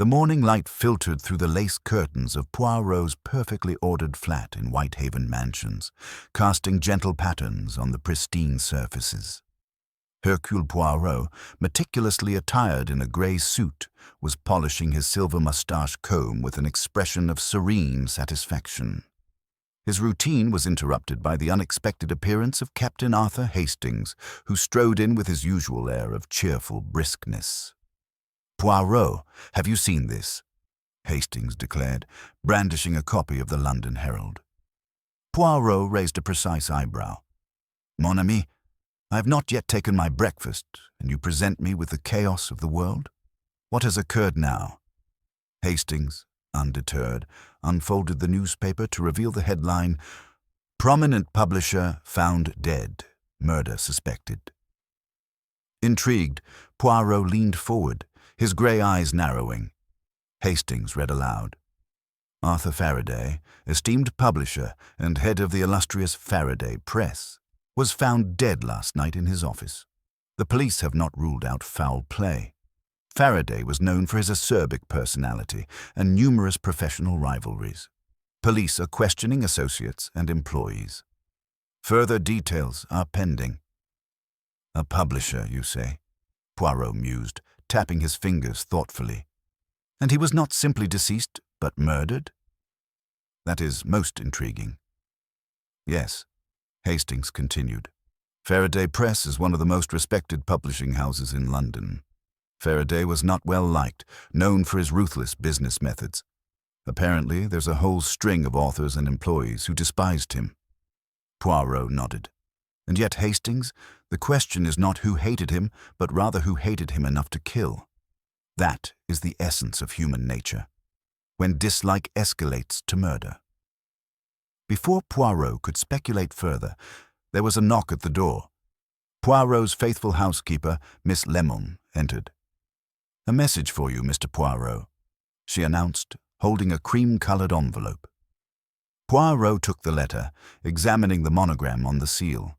The morning light filtered through the lace curtains of Poirot's perfectly ordered flat in Whitehaven Mansions, casting gentle patterns on the pristine surfaces. Hercule Poirot, meticulously attired in a grey suit, was polishing his silver moustache comb with an expression of serene satisfaction. His routine was interrupted by the unexpected appearance of Captain Arthur Hastings, who strode in with his usual air of cheerful briskness. "Poirot, have you seen this?" Hastings declared, brandishing a copy of the London Herald. Poirot raised a precise eyebrow. "Mon ami, I have not yet taken my breakfast, and you present me with the chaos of the world? What has occurred now?" Hastings, undeterred, unfolded the newspaper to reveal the headline, "Prominent publisher found dead, murder suspected." Intrigued, Poirot leaned forward, his grey eyes narrowing. Hastings read aloud. "Arthur Faraday, esteemed publisher and head of the illustrious Faraday Press, was found dead last night in his office. The police have not ruled out foul play. Faraday was known for his acerbic personality and numerous professional rivalries. Police are questioning associates and employees. Further details are pending." "A publisher, you say?" Poirot mused, tapping his fingers thoughtfully. "And he was not simply deceased, but murdered? That is most intriguing." "Yes," Hastings continued. "Faraday Press is one of the most respected publishing houses in London. Faraday was not well liked, known for his ruthless business methods. Apparently, there's a whole string of authors and employees who despised him." Poirot nodded. "And yet, Hastings, the question is not who hated him, but rather who hated him enough to kill. That is the essence of human nature, when dislike escalates to murder." Before Poirot could speculate further, there was a knock at the door. Poirot's faithful housekeeper, Miss Lemon, entered. "A message for you, Mr. Poirot," she announced, holding a cream-coloured envelope. Poirot took the letter, examining the monogram on the seal.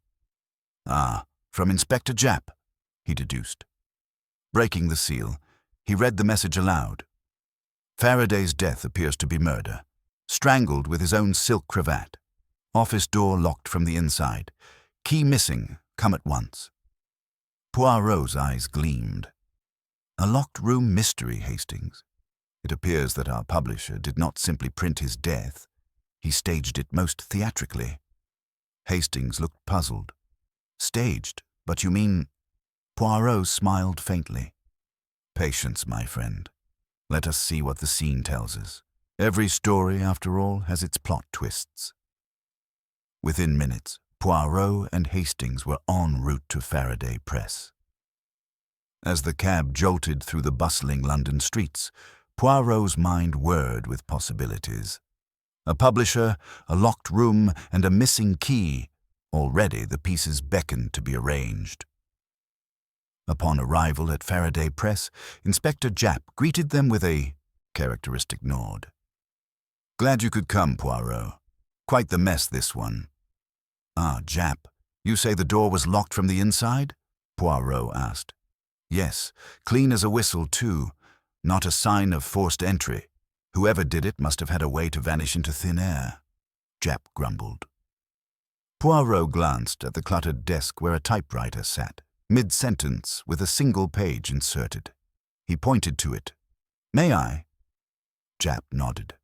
"Ah, from Inspector Japp," he deduced. Breaking the seal, he read the message aloud. "Faraday's death appears to be murder. Strangled with his own silk cravat. Office door locked from the inside. Key missing. Come at once." Poirot's eyes gleamed. "A locked room mystery, Hastings. It appears that our publisher did not simply print his death. He staged it most theatrically." Hastings looked puzzled. "Staged? But you mean—" Poirot smiled faintly. "Patience, my friend. Let us see what the scene tells us. Every story, after all, has its plot twists." Within minutes, Poirot and Hastings were en route to Faraday Press. As the cab jolted through the bustling London streets, Poirot's mind whirred with possibilities. A publisher, a locked room, and a missing key. Already the pieces beckoned to be arranged. Upon arrival at Faraday Press, Inspector Japp greeted them with a characteristic nod. "Glad you could come, Poirot. Quite the mess, this one." "Ah, Japp, you say the door was locked from the inside?" Poirot asked. "Yes, clean as a whistle, too. Not a sign of forced entry. Whoever did it must have had a way to vanish into thin air," Japp grumbled. Poirot glanced at the cluttered desk where a typewriter sat, mid-sentence with a single page inserted. He pointed to it. "May I?" Japp nodded.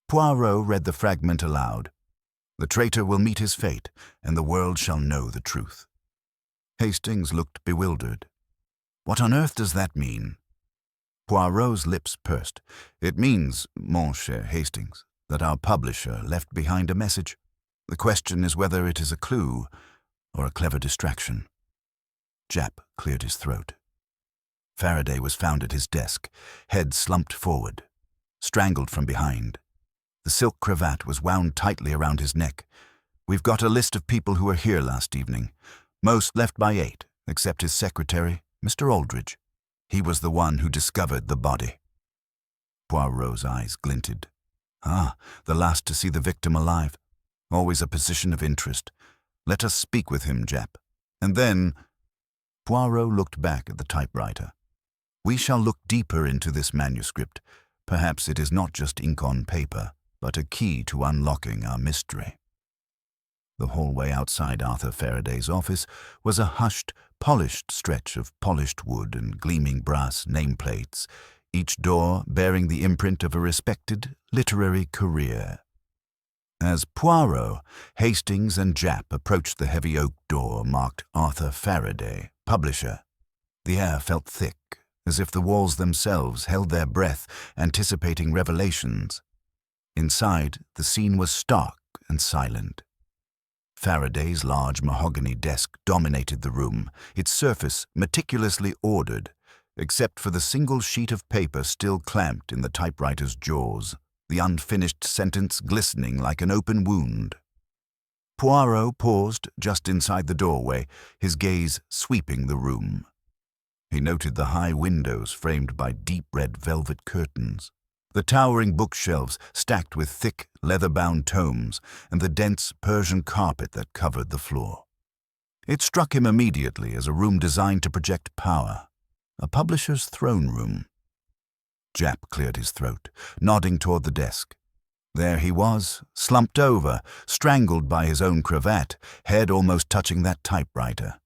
Poirot read the fragment aloud. "The traitor will meet his fate, and the world shall know the truth." Hastings looked bewildered. "What on earth does that mean?" Poirot's lips pursed. "It means, mon cher Hastings, that our publisher left behind a message. The question is whether it is a clue or a clever distraction." Japp cleared his throat. Faraday was found at his desk, head slumped forward, strangled from behind. The silk cravat was wound tightly around his neck. "We've got a list of people who were here last evening. Most left by 8, except his secretary, Mr. Aldridge. He was the one who discovered the body." Poirot's eyes glinted. "Ah, the last to see the victim alive. Always a position of interest. Let us speak with him, Japp. And then—" Poirot looked back at the typewriter. We shall look deeper into this manuscript. Perhaps it is not just ink on paper, but a key to unlocking our mystery. The hallway outside Arthur Faraday's office was a hushed, polished stretch of polished wood and gleaming brass nameplates, each door bearing the imprint of a respected literary career. As Poirot, Hastings, and Japp approached the heavy oak door marked Arthur Faraday, publisher, the air felt thick, as if the walls themselves held their breath, anticipating revelations. Inside, the scene was stark and silent. Faraday's large mahogany desk dominated the room, its surface meticulously ordered, except for the single sheet of paper still clamped in the typewriter's jaws, the unfinished sentence glistening like an open wound. Poirot paused just inside the doorway, his gaze sweeping the room. He noted the high windows framed by deep red velvet curtains, the towering bookshelves stacked with thick, leather-bound tomes, and the dense Persian carpet that covered the floor. It struck him immediately as a room designed to project power, a publisher's throne room. Japp cleared his throat, nodding toward the desk. There he was, slumped over, strangled by his own cravat, head almost touching that typewriter.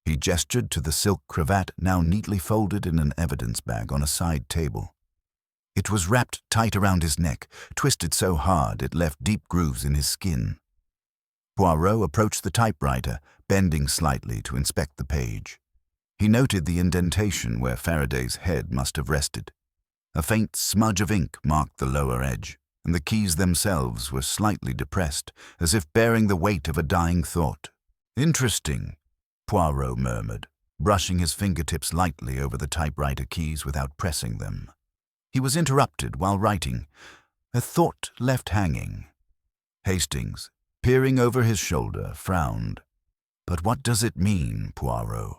He gestured to the silk cravat now neatly folded in an evidence bag on a side table. It was wrapped tight around his neck, twisted so hard it left deep grooves in his skin. Poirot approached the typewriter, bending slightly to inspect the page. He noted the indentation where Faraday's head must have rested. A faint smudge of ink marked the lower edge, and the keys themselves were slightly depressed, as if bearing the weight of a dying thought. "Interesting," Poirot murmured, brushing his fingertips lightly over the typewriter keys without pressing them. He was interrupted while writing. A thought left hanging. Hastings, peering over his shoulder, frowned. "But what does it mean, Poirot?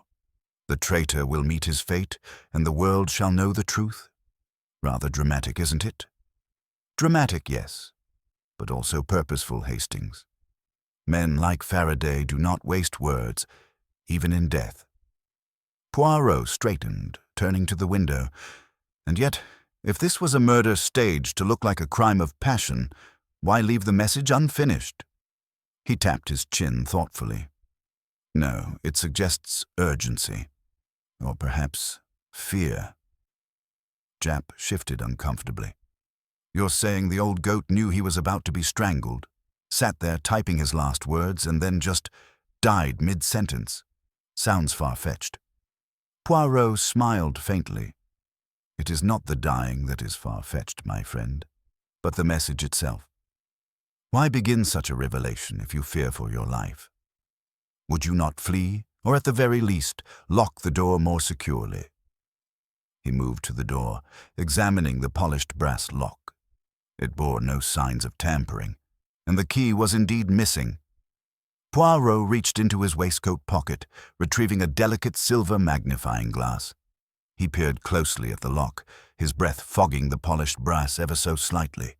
The traitor will meet his fate, and the world shall know the truth? Rather dramatic, isn't it?" "Dramatic, yes, but also purposeful, Hastings. Men like Faraday do not waste words, even in death." Poirot straightened, turning to the window. And yet, if this was a murder staged to look like a crime of passion, why leave the message unfinished? He tapped his chin thoughtfully. No, it suggests urgency. Or perhaps fear. Japp shifted uncomfortably. "You're saying the old goat knew he was about to be strangled, sat there typing his last words, and then just died mid-sentence? Sounds far-fetched." Poirot smiled faintly. "It is not the dying that is far-fetched, my friend, but the message itself. Why begin such a revelation if you fear for your life? Would you not flee, or at the very least, lock the door more securely?" He moved to the door, examining the polished brass lock. It bore no signs of tampering, and the key was indeed missing. Poirot reached into his waistcoat pocket, retrieving a delicate silver magnifying glass. He peered closely at the lock, his breath fogging the polished brass ever so slightly.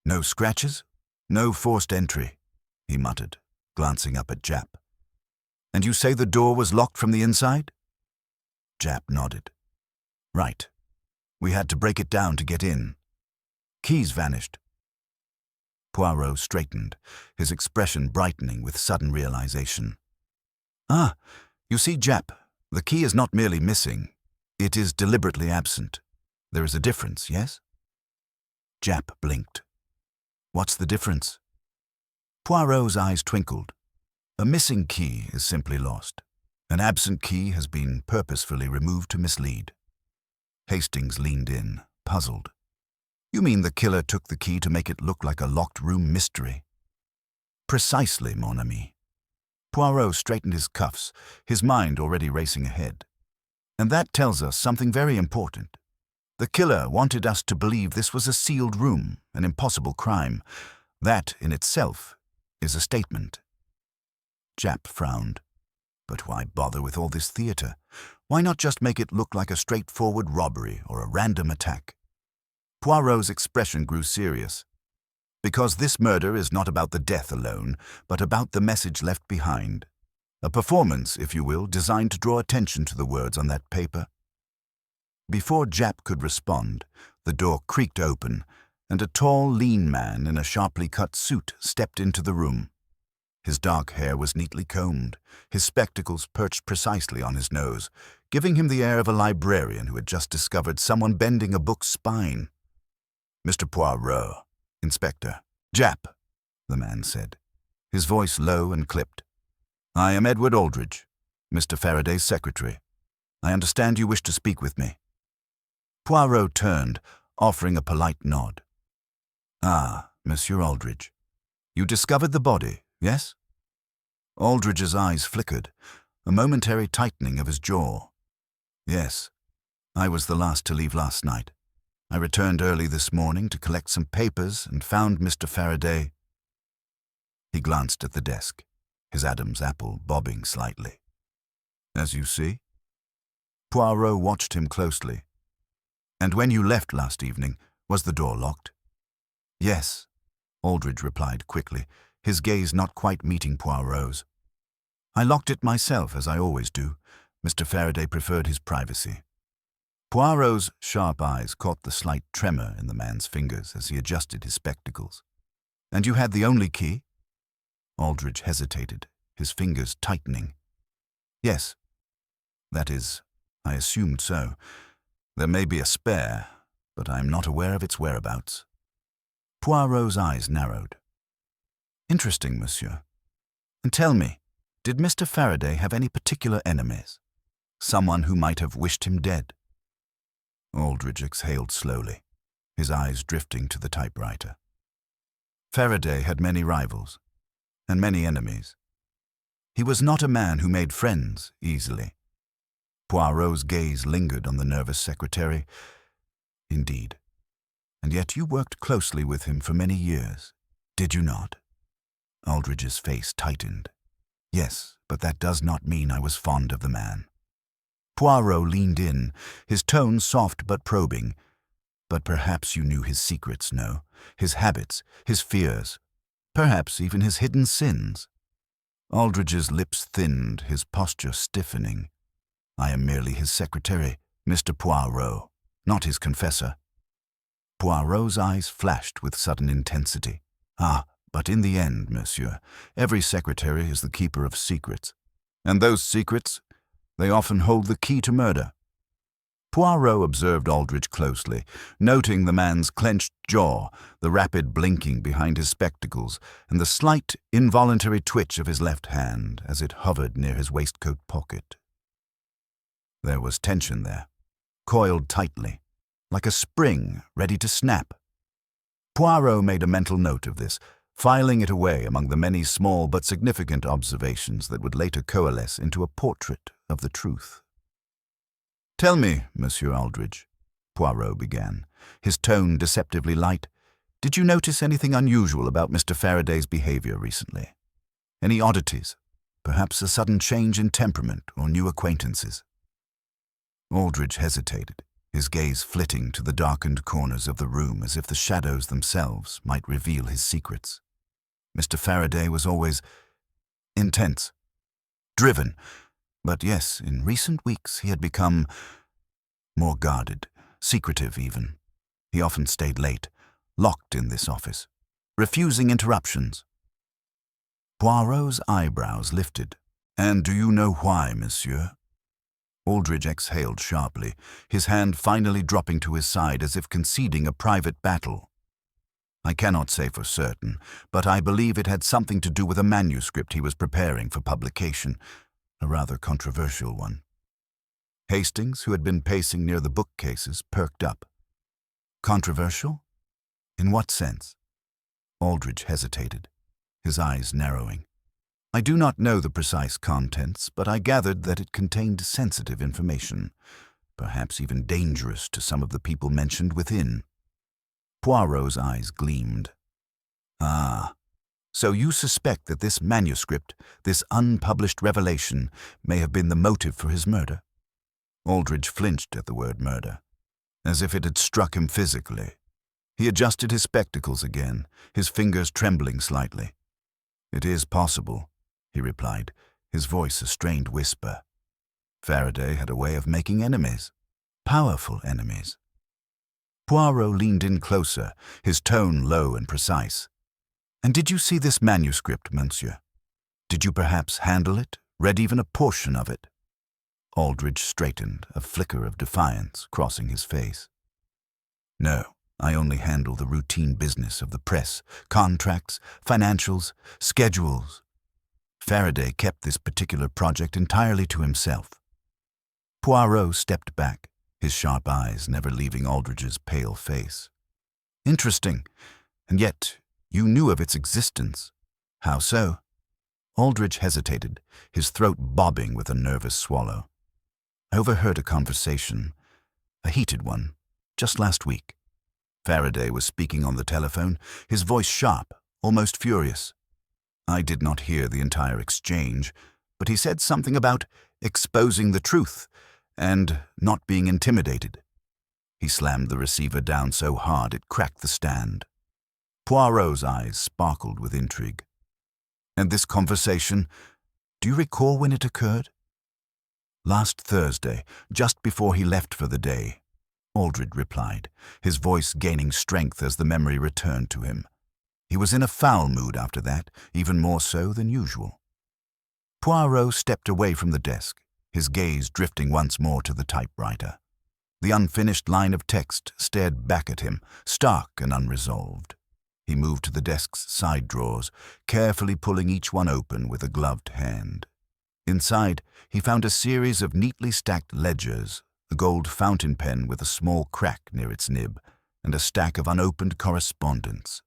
"No scratches? No forced entry," he muttered, glancing up at Japp. "And you say the door was locked from the inside?" Japp nodded. "Right. We had to break it down to get in. Keys vanished." Poirot straightened, his expression brightening with sudden realization. "Ah, you see, Japp, the key is not merely missing. It is deliberately absent. There is a difference, yes?" Japp blinked. "What's the difference?" Poirot's eyes twinkled. "A missing key is simply lost. An absent key has been purposefully removed to mislead." Hastings leaned in, puzzled. "You mean the killer took the key to make it look like a locked room mystery?" "Precisely, mon ami." Poirot straightened his cuffs, his mind already racing ahead. "And that tells us something very important. The killer wanted us to believe this was a sealed room, an impossible crime. That, in itself, is a statement." Japp frowned. "But why bother with all this theater? Why not just make it look like a straightforward robbery or a random attack?" Poirot's expression grew serious. "Because this murder is not about the death alone, but about the message left behind. A performance, if you will, designed to draw attention to the words on that paper." Before Japp could respond, the door creaked open, and a tall, lean man in a sharply cut suit stepped into the room. His dark hair was neatly combed, his spectacles perched precisely on his nose, giving him the air of a librarian who had just discovered someone bending a book's spine. "Mr. Poirot, Inspector." "Japp," the man said, his voice low and clipped. "I am Edward Aldridge, Mr. Faraday's secretary. I understand you wish to speak with me." Poirot turned, offering a polite nod. "Ah, Monsieur Aldridge. You discovered the body, yes?" Aldridge's eyes flickered, a momentary tightening of his jaw. "Yes. I was the last to leave last night. I returned early this morning to collect some papers and found Mr. Faraday." He glanced at the desk, his Adam's apple bobbing slightly. "As you see." Poirot watched him closely. "And when you left last evening, was the door locked?" "Yes," Aldridge replied quickly, his gaze not quite meeting Poirot's. "I locked it myself, as I always do. Mr. Faraday preferred his privacy." Poirot's sharp eyes caught the slight tremor in the man's fingers as he adjusted his spectacles. "And you had the only key?" Aldridge hesitated, his fingers tightening. "Yes. That is, I assumed so. There may be a spare, but I am not aware of its whereabouts." Poirot's eyes narrowed. "Interesting, monsieur. And tell me, did Mr. Faraday have any particular enemies? Someone who might have wished him dead?" Aldridge exhaled slowly, his eyes drifting to the typewriter. "Faraday had many rivals, and many enemies. He was not a man who made friends easily." Poirot's gaze lingered on the nervous secretary. "Indeed. And yet you worked closely with him for many years, did you not?" Aldridge's face tightened. "Yes, but that does not mean I was fond of the man." Poirot leaned in, his tone soft but probing. "But perhaps you knew his secrets, no? His habits, his fears, perhaps even his hidden sins." Aldridge's lips thinned, his posture stiffening. "I am merely his secretary, Mr. Poirot, not his confessor." Poirot's eyes flashed with sudden intensity. "Ah, but in the end, monsieur, every secretary is the keeper of secrets. And those secrets, they often hold the key to murder." Poirot observed Aldridge closely, noting the man's clenched jaw, the rapid blinking behind his spectacles, and the slight, involuntary twitch of his left hand as it hovered near his waistcoat pocket. There was tension there, coiled tightly, like a spring ready to snap. Poirot made a mental note of this, filing it away among the many small but significant observations that would later coalesce into a portrait of the truth. "Tell me, Monsieur Aldridge," Poirot began, his tone deceptively light, "did you notice anything unusual about Mr. Faraday's behavior recently? Any oddities? Perhaps a sudden change in temperament or new acquaintances?" Aldridge hesitated, his gaze flitting to the darkened corners of the room as if the shadows themselves might reveal his secrets. Mr. Faraday was always intense, driven, but yes, in recent weeks he had become more guarded, secretive even. He often stayed late, locked in this office, refusing interruptions. Poirot's eyebrows lifted. "And do you know why, monsieur?" Aldridge exhaled sharply, his hand finally dropping to his side as if conceding a private battle. "I cannot say for certain, but I believe it had something to do with a manuscript he was preparing for publication, a rather controversial one." Hastings, who had been pacing near the bookcases, perked up. "Controversial? In what sense?" Aldridge hesitated, his eyes narrowing. "I do not know the precise contents, but I gathered that it contained sensitive information, perhaps even dangerous to some of the people mentioned within." Poirot's eyes gleamed. "Ah, so you suspect that this manuscript, this unpublished revelation, may have been the motive for his murder?" Aldridge flinched at the word murder, as if it had struck him physically. He adjusted his spectacles again, his fingers trembling slightly. "It is possible," he replied, his voice a strained whisper. "Faraday had a way of making enemies. powerful enemies. Poirot leaned in closer, his tone low and precise. "And did you see this manuscript, monsieur? Did you perhaps handle it, read even a portion of it?" Aldrich straightened, a flicker of defiance crossing his face. "No, I only handle the routine business of the press, contracts, financials, schedules." Faraday kept this particular project entirely to himself. Poirot stepped back, his sharp eyes never leaving Aldrich's pale face. "Interesting, and yet you knew of its existence. How so?" Aldrich hesitated, his throat bobbing with a nervous swallow. "I overheard a conversation, a heated one, just last week. Faraday was speaking on the telephone, his voice sharp, almost furious. I did not hear the entire exchange, but he said something about exposing the truth and not being intimidated. He slammed the receiver down so hard it cracked the stand." Poirot's eyes sparkled with intrigue. "And this conversation, do you recall when it occurred?" "Last Thursday, just before he left for the day," Aldrich replied, his voice gaining strength as the memory returned to him. He was in a foul mood after that, even more so than usual. Poirot stepped away from the desk, his gaze drifting once more to the typewriter. The unfinished line of text stared back at him, stark and unresolved. He moved to the desk's side drawers, carefully pulling each one open with a gloved hand. Inside, he found a series of neatly stacked ledgers, a gold fountain pen with a small crack near its nib, and a stack of unopened correspondence.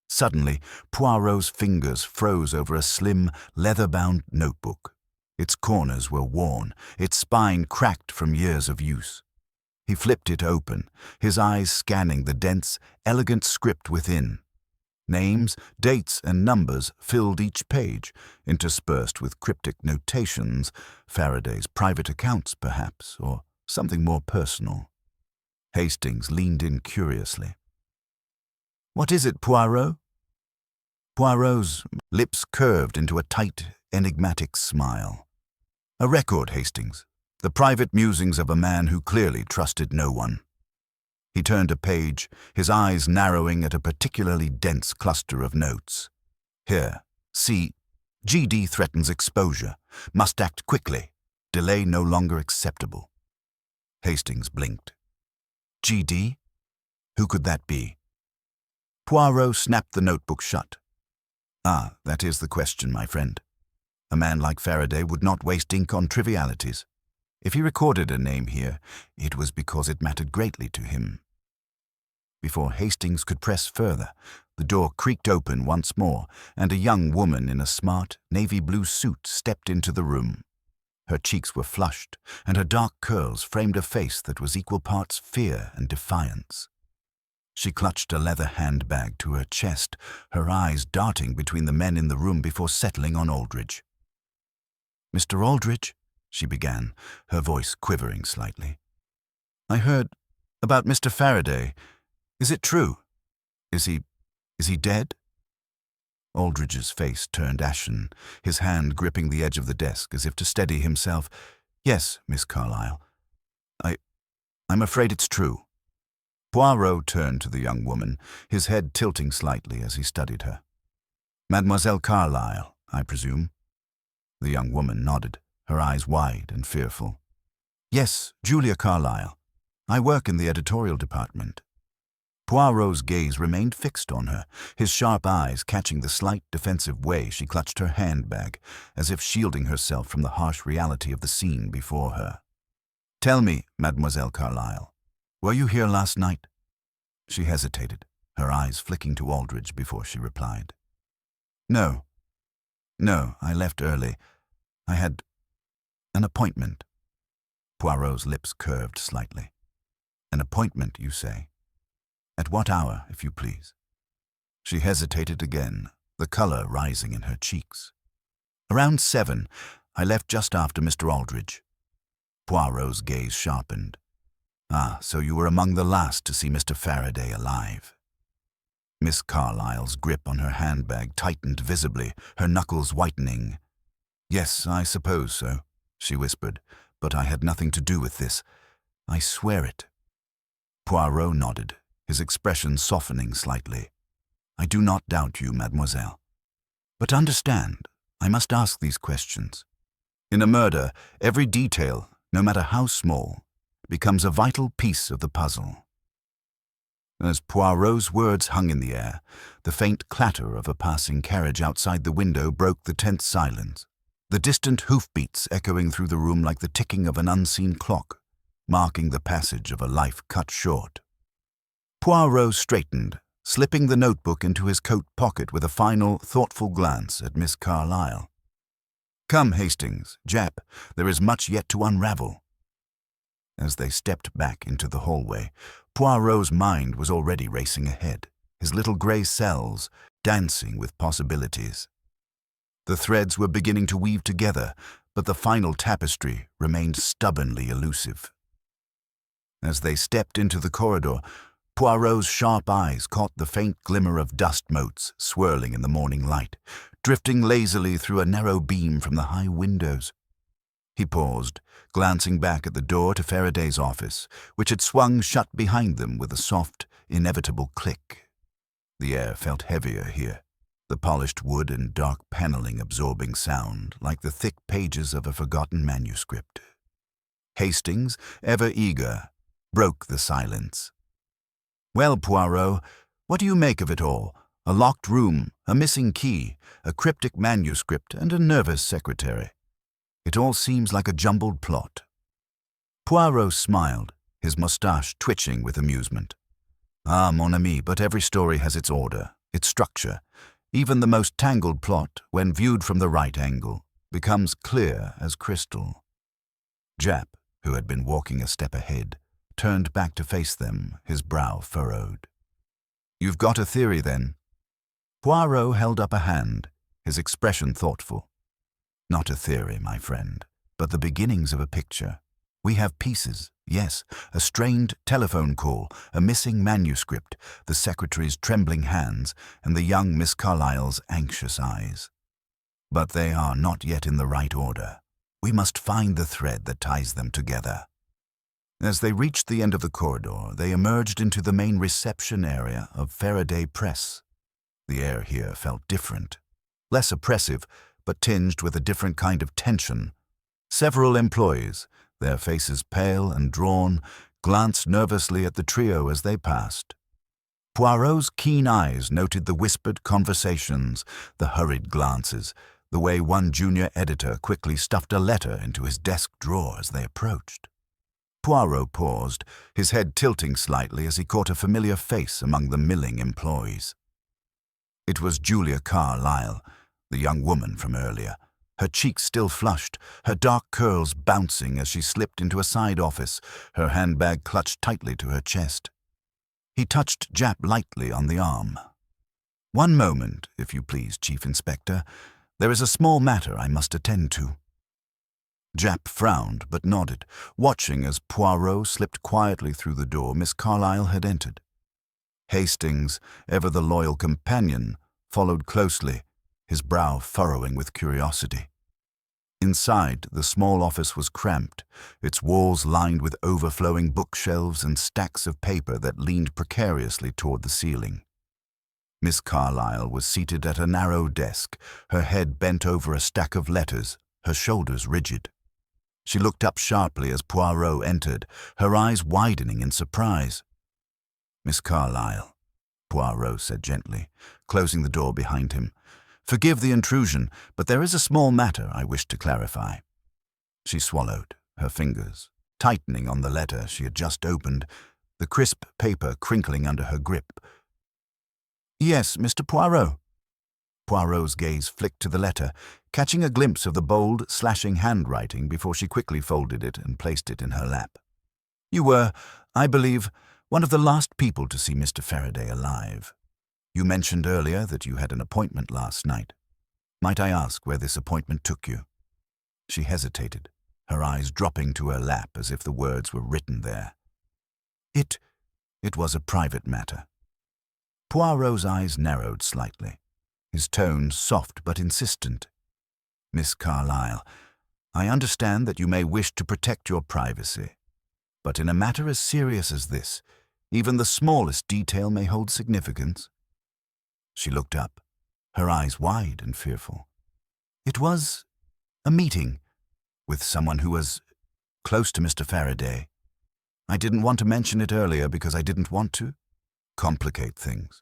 Suddenly, Poirot's fingers froze over a slim, leather-bound notebook. Its corners were worn, its spine cracked from years of use. He flipped it open, his eyes scanning the dense, elegant script within. Names, dates, and numbers filled each page, interspersed with cryptic notations, Faraday's private accounts, perhaps, or something more personal. Hastings leaned in curiously. "What is it, Poirot?" Poirot's lips curved into a tight, enigmatic smile. "A record, Hastings. The private musings of a man who clearly trusted no one." He turned a page, his eyes narrowing at a particularly dense cluster of notes. "Here, see, GD threatens exposure. Must act quickly. Delay no longer acceptable." Hastings blinked. "GD? Who could that be?" Poirot snapped the notebook shut. "Ah, that is the question, my friend. A man like Faraday would not waste ink on trivialities. If he recorded a name here, it was because it mattered greatly to him." Before Hastings could press further, the door creaked open once more, and a young woman in a smart, navy blue suit stepped into the room. Her cheeks were flushed, and her dark curls framed a face that was equal parts fear and defiance. She clutched a leather handbag to her chest, her eyes darting between the men in the room before settling on Aldrich. "Mr. Aldrich," she began, her voice quivering slightly. "I heard about Mr. Faraday. Is it true? Is he dead?" Aldrich's face turned ashen, his hand gripping the edge of the desk as if to steady himself. "Yes, Miss Carlyle. I'm afraid it's true." Poirot turned to the young woman, his head tilting slightly as he studied her. "Mademoiselle Carlyle, I presume?" The young woman nodded, her eyes wide and fearful. "Yes, Julia Carlyle. I work in the editorial department." Poirot's gaze remained fixed on her, his sharp eyes catching the slight defensive way she clutched her handbag, as if shielding herself from the harsh reality of the scene before her. "Tell me, Mademoiselle Carlyle, were you here last night?" She hesitated, her eyes flicking to Aldrich before she replied. No, I left early. I had an appointment." Poirot's lips curved slightly. "An appointment, you say? At what hour, if you please?" She hesitated again, the color rising in her cheeks. "Around 7. I left just after Mr. Aldrich." Poirot's gaze sharpened. "Ah, so you were among the last to see Mr. Faraday alive." Miss Carlyle's grip on her handbag tightened visibly, her knuckles whitening. "Yes, I suppose so," she whispered, "but I had nothing to do with this. I swear it." Poirot nodded, his expression softening slightly. "I do not doubt you, mademoiselle. But understand, I must ask these questions. In a murder, every detail, no matter how small, becomes a vital piece of the puzzle." As Poirot's words hung in the air, the faint clatter of a passing carriage outside the window broke the tense silence, the distant hoofbeats echoing through the room like the ticking of an unseen clock, marking the passage of a life cut short. Poirot straightened, slipping the notebook into his coat pocket with a final, thoughtful glance at Miss Carlyle. "Come, Hastings, Jap, there is much yet to unravel." As they stepped back into the hallway, Poirot's mind was already racing ahead, his little grey cells dancing with possibilities. The threads were beginning to weave together, but the final tapestry remained stubbornly elusive. As they stepped into the corridor, Poirot's sharp eyes caught the faint glimmer of dust motes swirling in the morning light, drifting lazily through a narrow beam from the high windows. He paused, glancing back at the door to Faraday's office, which had swung shut behind them with a soft, inevitable click. The air felt heavier here, the polished wood and dark paneling absorbing sound like the thick pages of a forgotten manuscript. Hastings, ever eager, broke the silence. "Well, Poirot, what do you make of it all? A locked room, a missing key, a cryptic manuscript, and a nervous secretary. It all seems like a jumbled plot." Poirot smiled, his moustache twitching with amusement. "Ah, mon ami, but every story has its order, its structure. Even the most tangled plot, when viewed from the right angle, becomes clear as crystal." Jap, who had been walking a step ahead, turned back to face them, his brow furrowed. "You've got a theory, then?" Poirot held up a hand, his expression thoughtful. "Not a theory, my friend, but the beginnings of a picture. We have pieces, yes, a strained telephone call, a missing manuscript, the secretary's trembling hands, and the young Miss Carlyle's anxious eyes. But they are not yet in the right order. We must find the thread that ties them together." As they reached the end of the corridor, they emerged into the main reception area of Faraday Press. The air here felt different, less oppressive, but tinged with a different kind of tension. Several employees, their faces pale and drawn, glanced nervously at the trio as they passed. Poirot's keen eyes noted the whispered conversations, the hurried glances, the way one junior editor quickly stuffed a letter into his desk drawer as they approached. Poirot paused, his head tilting slightly as he caught a familiar face among the milling employees. It was Julia Carlyle, the young woman from earlier, her cheeks still flushed, her dark curls bouncing as she slipped into a side office, her handbag clutched tightly to her chest. He touched Jap lightly on the arm. "One moment, if you please, Chief Inspector. There is a small matter I must attend to." Jap frowned but nodded, watching as Poirot slipped quietly through the door Miss Carlyle had entered. Hastings, ever the loyal companion, followed closely, his brow furrowing with curiosity. Inside, the small office was cramped, its walls lined with overflowing bookshelves and stacks of paper that leaned precariously toward the ceiling. Miss Carlyle was seated at a narrow desk, her head bent over a stack of letters, her shoulders rigid. She looked up sharply as Poirot entered, her eyes widening in surprise. "Miss Carlyle," Poirot said gently, closing the door behind him. "Forgive the intrusion, but there is a small matter I wish to clarify." She swallowed, her fingers tightening on the letter she had just opened, the crisp paper crinkling under her grip. "Yes, Mr. Poirot." Poirot's gaze flicked to the letter, catching a glimpse of the bold, slashing handwriting before she quickly folded it and placed it in her lap. "You were, I believe, one of the last people to see Mr. Faraday alive. You mentioned earlier that you had an appointment last night. Might I ask where this appointment took you?" She hesitated, her eyes dropping to her lap as if the words were written there. It was a private matter." Poirot's eyes narrowed slightly, his tone soft but insistent. "Miss Carlyle, I understand that you may wish to protect your privacy. But in a matter as serious as this, even the smallest detail may hold significance. She looked up, her eyes wide and fearful. It was a meeting with someone who was close to Mr. Faraday. I didn't want to mention it earlier because I didn't want to complicate things.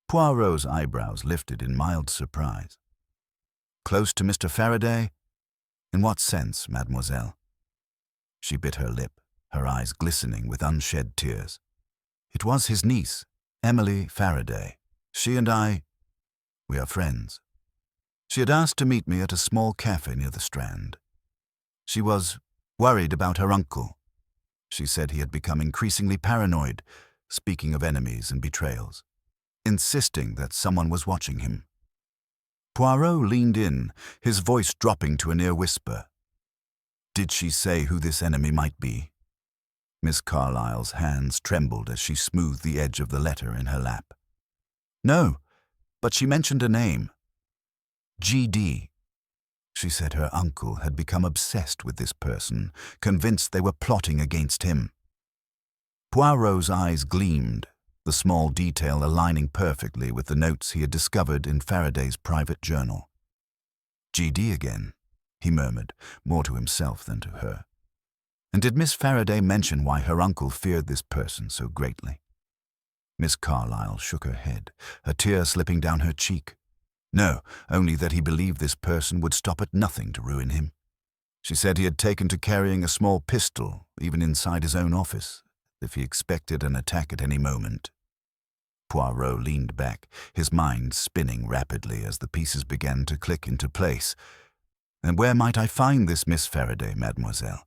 Poirot's eyebrows lifted in mild surprise. Close to Mr. Faraday? In what sense, mademoiselle? She bit her lip, her eyes glistening with unshed tears. It was his niece, Emily Faraday. She and we are friends. She had asked to meet me at a small cafe near the Strand. She was worried about her uncle. She said he had become increasingly paranoid, speaking of enemies and betrayals, insisting that someone was watching him. Poirot leaned in, his voice dropping to a near whisper. Did she say who this enemy might be? Miss Carlyle's hands trembled as she smoothed the edge of the letter in her lap. No, but she mentioned a name. G.D. She said her uncle had become obsessed with this person, convinced they were plotting against him. Poirot's eyes gleamed, the small detail aligning perfectly with the notes he had discovered in Faraday's private journal. G.D. again, he murmured, more to himself than to her. And did Miss Faraday mention why her uncle feared this person so greatly? Miss Carlyle shook her head, a tear slipping down her cheek. No, only that he believed this person would stop at nothing to ruin him. She said he had taken to carrying a small pistol, even inside his own office, if he expected an attack at any moment. Poirot leaned back, his mind spinning rapidly as the pieces began to click into place. And where might I find this Miss Faraday, mademoiselle?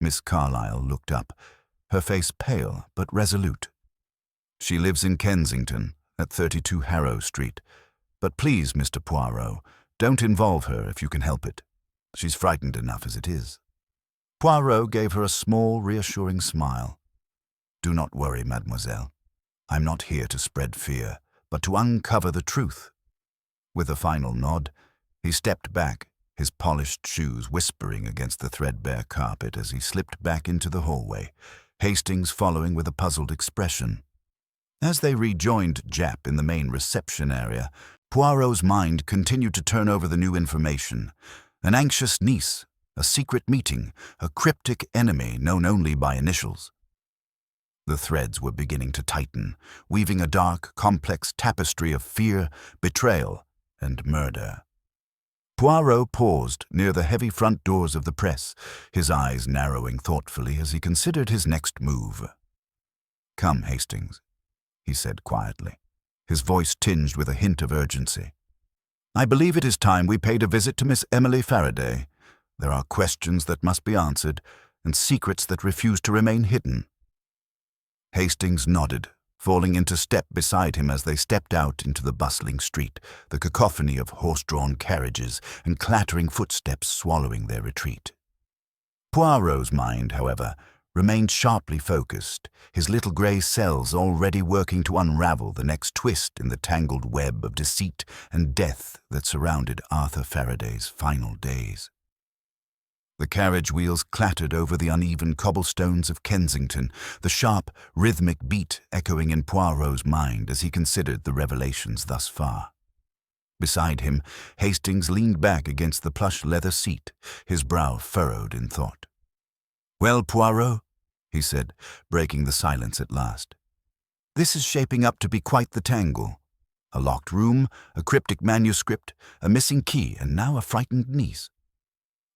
Miss Carlyle looked up, her face pale but resolute. She lives in Kensington, at 32 Harrow Street. But please, Mr. Poirot, don't involve her if you can help it. She's frightened enough as it is. Poirot gave her a small, reassuring smile. Do not worry, mademoiselle. I'm not here to spread fear, but to uncover the truth. With a final nod, he stepped back, his polished shoes whispering against the threadbare carpet as he slipped back into the hallway, Hastings following with a puzzled expression. As they rejoined Japp in the main reception area, Poirot's mind continued to turn over the new information. An anxious niece, a secret meeting, a cryptic enemy known only by initials. The threads were beginning to tighten, weaving a dark, complex tapestry of fear, betrayal, and murder. Poirot paused near the heavy front doors of the press, his eyes narrowing thoughtfully as he considered his next move. Come, Hastings, he said quietly, his voice tinged with a hint of urgency. I believe it is time we paid a visit to Miss Emily Faraday. There are questions that must be answered, and secrets that refuse to remain hidden. Hastings nodded, falling into step beside him as they stepped out into the bustling street, the cacophony of horse-drawn carriages and clattering footsteps swallowing their retreat. Poirot's mind, however, remained sharply focused, his little grey cells already working to unravel the next twist in the tangled web of deceit and death that surrounded Arthur Faraday's final days. The carriage wheels clattered over the uneven cobblestones of Kensington, the sharp, rhythmic beat echoing in Poirot's mind as he considered the revelations thus far. Beside him, Hastings leaned back against the plush leather seat, his brow furrowed in thought. Well, Poirot, he said, breaking the silence at last. This is shaping up to be quite the tangle. A locked room, a cryptic manuscript, a missing key, and now a frightened niece.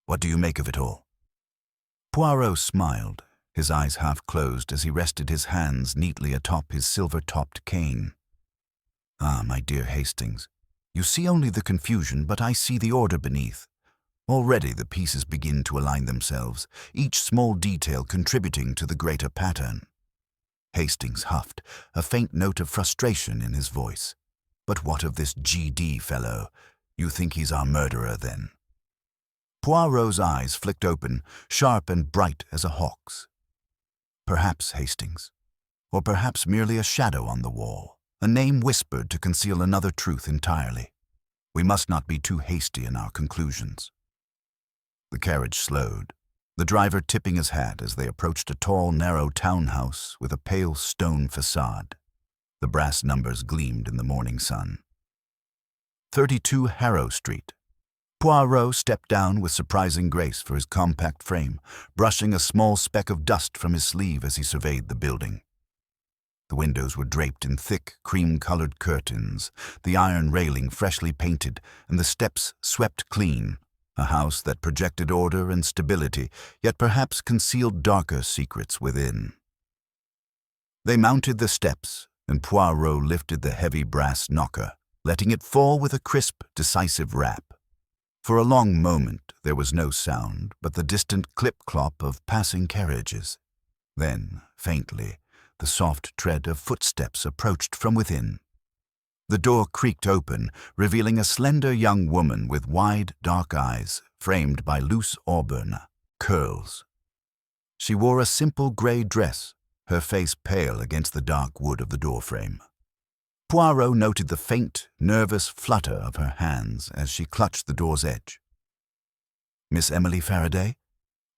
What do you make of it all? Poirot smiled, his eyes half closed as he rested his hands neatly atop his silver-topped cane. Ah, my dear Hastings, you see only the confusion, but I see the order beneath. Already the pieces begin to align themselves, each small detail contributing to the greater pattern. Hastings huffed, a faint note of frustration in his voice. But what of this G.D. fellow? You think he's our murderer, then? Poirot's eyes flicked open, sharp and bright as a hawk's. Perhaps Hastings, or perhaps merely a shadow on the wall, a name whispered to conceal another truth entirely. We must not be too hasty in our conclusions. The carriage slowed. the driver tipping his hat as they approached a tall, narrow townhouse with a pale stone facade. The brass numbers gleamed in the morning sun. 32 Harrow Street. Poirot stepped down with surprising grace for his compact frame, brushing a small speck of dust from his sleeve as he surveyed the building. The windows were draped in thick, cream-colored curtains, the iron railing freshly painted, and the steps swept clean, a house that projected order and stability, yet perhaps concealed darker secrets within. They mounted the steps, and Poirot lifted the heavy brass knocker, letting it fall with a crisp, decisive rap. For a long moment there was no sound but the distant clip-clop of passing carriages. Then, faintly, the soft tread of footsteps approached from within. The door creaked open, revealing a slender young woman with wide, dark eyes, framed by loose auburn curls. She wore a simple grey dress, her face pale against the dark wood of the doorframe. Poirot noted the faint, nervous flutter of her hands as she clutched the door's edge. "Miss Emily Faraday?"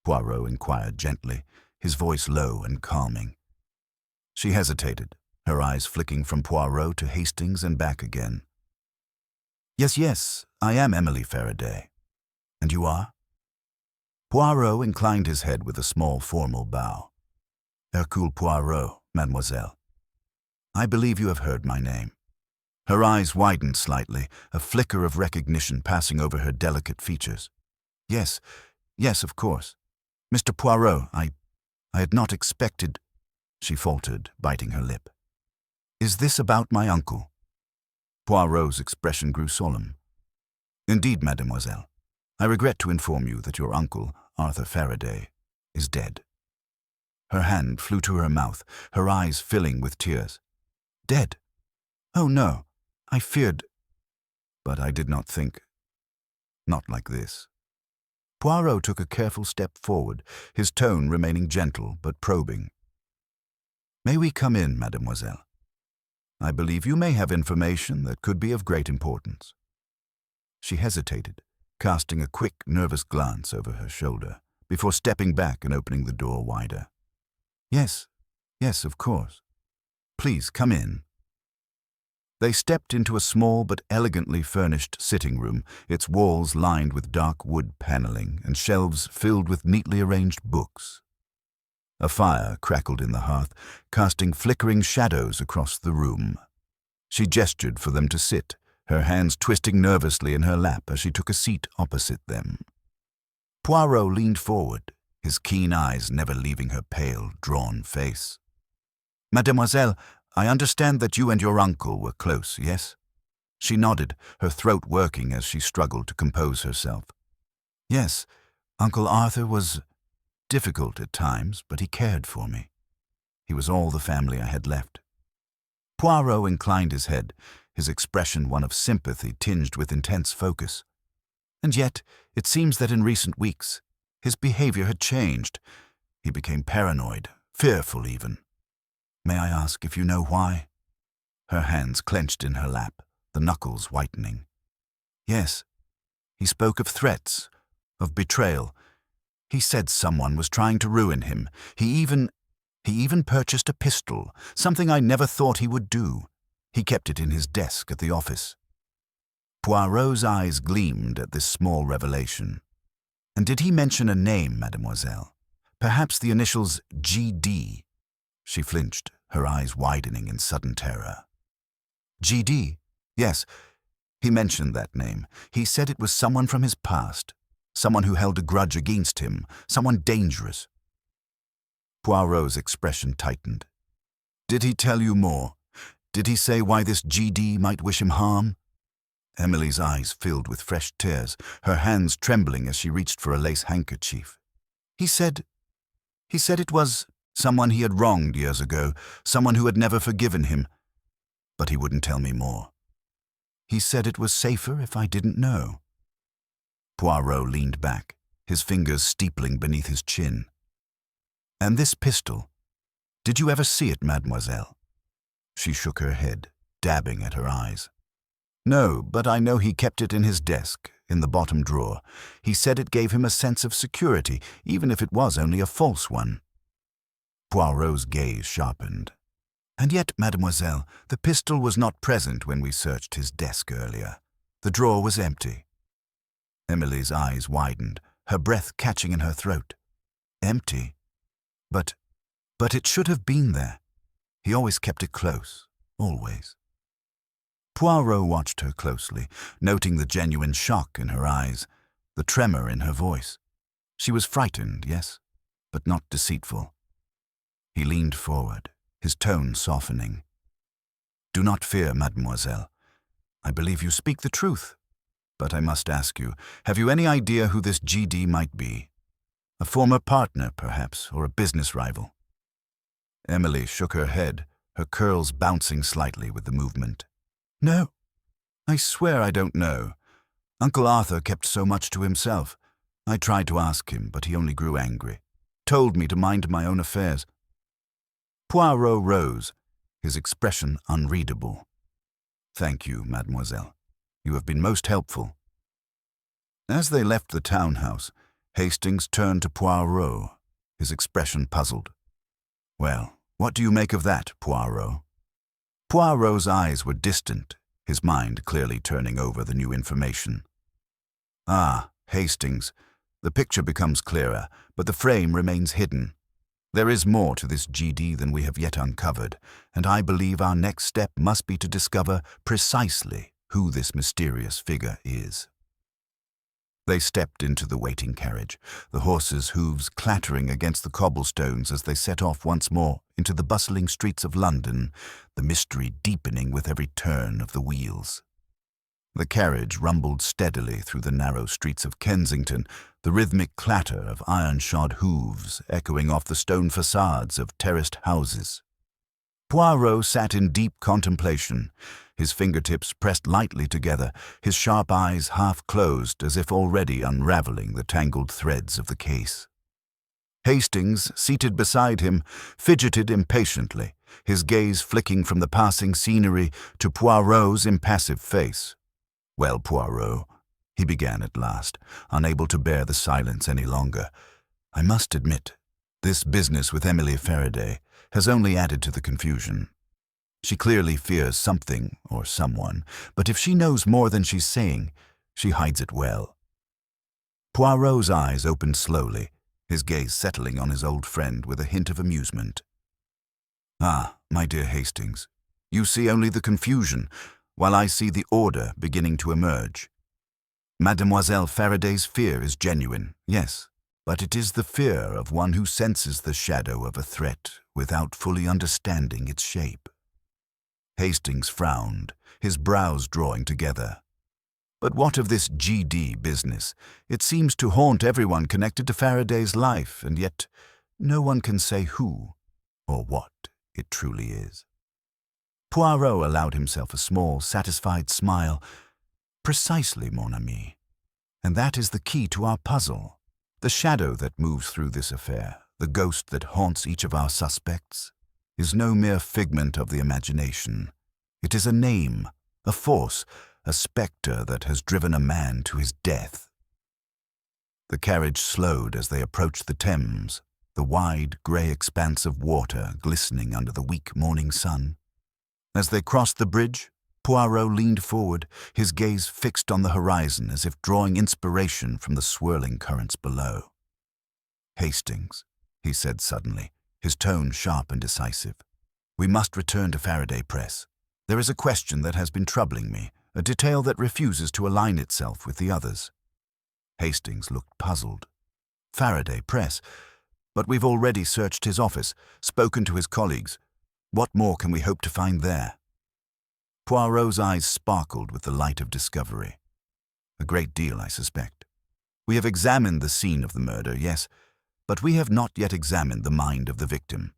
Poirot inquired gently, his voice low and calming. She hesitated, her eyes flicking from Poirot to Hastings and back again. Yes, I am Emily Faraday. And you are?" Poirot inclined his head with a small formal bow. "Hercule Poirot, mademoiselle. I believe you have heard my name." Her eyes widened slightly, a flicker of recognition passing over her delicate features. Yes, of course. Mr. Poirot, I had not expected," she faltered, biting her lip. "Is this about my uncle?" Poirot's expression grew solemn. "Indeed, mademoiselle. I regret to inform you that your uncle, Arthur Faraday, is dead." Her hand flew to her mouth, her eyes filling with tears. "Dead? Oh, no. I feared. But I did not think. Not like this." Poirot took a careful step forward, his tone remaining gentle but probing. "May we come in, mademoiselle? I believe you may have information that could be of great importance." She hesitated, casting a quick, nervous glance over her shoulder, before stepping back and opening the door wider. Yes, of course. Please, come in." They stepped into a small but elegantly furnished sitting room, its walls lined with dark wood paneling and shelves filled with neatly arranged books. A fire crackled in the hearth, casting flickering shadows across the room. She gestured for them to sit, her hands twisting nervously in her lap as she took a seat opposite them. Poirot leaned forward, his keen eyes never leaving her pale, drawn face. "Mademoiselle, I understand that you and your uncle were close, yes?" She nodded, her throat working as she struggled to compose herself. "Yes, Uncle Arthur was difficult at times, but he cared for me. He was all the family I had left." Poirot inclined his head, his expression one of sympathy tinged with intense focus. "And yet, it seems that in recent weeks, his behavior had changed. He became paranoid, fearful even. May I ask if you know why?" Her hands clenched in her lap, the knuckles whitening. "Yes. He spoke of threats, of betrayal. He said someone was trying to ruin him. He even purchased a pistol, something I never thought he would do. He kept it in his desk at the office." Poirot's eyes gleamed at this small revelation. "And did he mention a name, mademoiselle? Perhaps the initials G.D.? She flinched, her eyes widening in sudden terror. "G.D.? Yes, he mentioned that name. He said it was someone from his past, someone who held a grudge against him, someone dangerous." Poirot's expression tightened. "Did he tell you more? Did he say why this G.D. might wish him harm?" Emily's eyes filled with fresh tears, her hands trembling as she reached for a lace handkerchief. He said it was someone he had wronged years ago, someone who had never forgiven him. But he wouldn't tell me more. He said it was safer if I didn't know." Poirot leaned back, his fingers steepling beneath his chin. "And this pistol, did you ever see it, mademoiselle?" She shook her head, dabbing at her eyes. "No, but I know he kept it in his desk, in the bottom drawer. He said it gave him a sense of security, even if it was only a false one. Poirot's gaze sharpened. And yet, mademoiselle, the pistol was not present when we searched his desk earlier. The drawer was empty. Emily's eyes widened, her breath catching in her throat. Empty? But it should have been there. He always kept it close, always. Poirot watched her closely, noting the genuine shock in her eyes, the tremor in her voice. She was frightened, yes, but not deceitful. He leaned forward, his tone softening. Do not fear, mademoiselle. I believe you speak the truth. But I must ask you, have you any idea who this GD might be? A former partner, perhaps, or a business rival? Emily shook her head, her curls bouncing slightly with the movement. No, I swear I don't know. Uncle Arthur kept so much to himself. I tried to ask him, but he only grew angry. Told me to mind my own affairs. Poirot rose, his expression unreadable. Thank you, mademoiselle. You have been most helpful. As they left the townhouse, Hastings turned to Poirot, his expression puzzled. Well, what do you make of that, Poirot? Poirot's eyes were distant, his mind clearly turning over the new information. Ah, Hastings, the picture becomes clearer, but the frame remains hidden. There is more to this GD than we have yet uncovered, and I believe our next step must be to discover precisely who this mysterious figure is. They stepped into the waiting carriage, the horses' hooves clattering against the cobblestones as they set off once more into the bustling streets of London, the mystery deepening with every turn of the wheels. The carriage rumbled steadily through the narrow streets of Kensington, the rhythmic clatter of iron-shod hooves echoing off the stone facades of terraced houses. Poirot sat in deep contemplation, his fingertips pressed lightly together, his sharp eyes half closed as if already unraveling the tangled threads of the case. Hastings, seated beside him, fidgeted impatiently, his gaze flicking from the passing scenery to Poirot's impassive face. Well, Poirot, he began at last, unable to bear the silence any longer, I must admit, this business with Emily Faraday has only added to the confusion. She clearly fears something or someone, but if she knows more than she's saying, she hides it well. Poirot's eyes opened slowly, his gaze settling on his old friend with a hint of amusement. Ah, my dear Hastings, you see only the confusion, while I see the order beginning to emerge. Mademoiselle Faraday's fear is genuine, yes, but it is the fear of one who senses the shadow of a threat without fully understanding its shape. Hastings frowned, his brows drawing together. But what of this GD business? It seems to haunt everyone connected to Faraday's life, and yet no one can say who or what it truly is. Poirot allowed himself a small, satisfied smile. Precisely, mon ami. And that is the key to our puzzle. The shadow that moves through this affair, the ghost that haunts each of our suspects, is no mere figment of the imagination. It is a name, a force, a spectre that has driven a man to his death. The carriage slowed as they approached the Thames, the wide, grey expanse of water glistening under the weak morning sun. As they crossed the bridge, Poirot leaned forward, his gaze fixed on the horizon as if drawing inspiration from the swirling currents below. Hastings, he said suddenly, his tone sharp and decisive. We must return to Faraday Press. There is a question that has been troubling me, a detail that refuses to align itself with the others. Hastings looked puzzled. Faraday Press? But we've already searched his office, spoken to his colleagues. What more can we hope to find there? Poirot's eyes sparkled with the light of discovery. A great deal, I suspect. We have examined the scene of the murder, yes, but we have not yet examined the mind of the victim.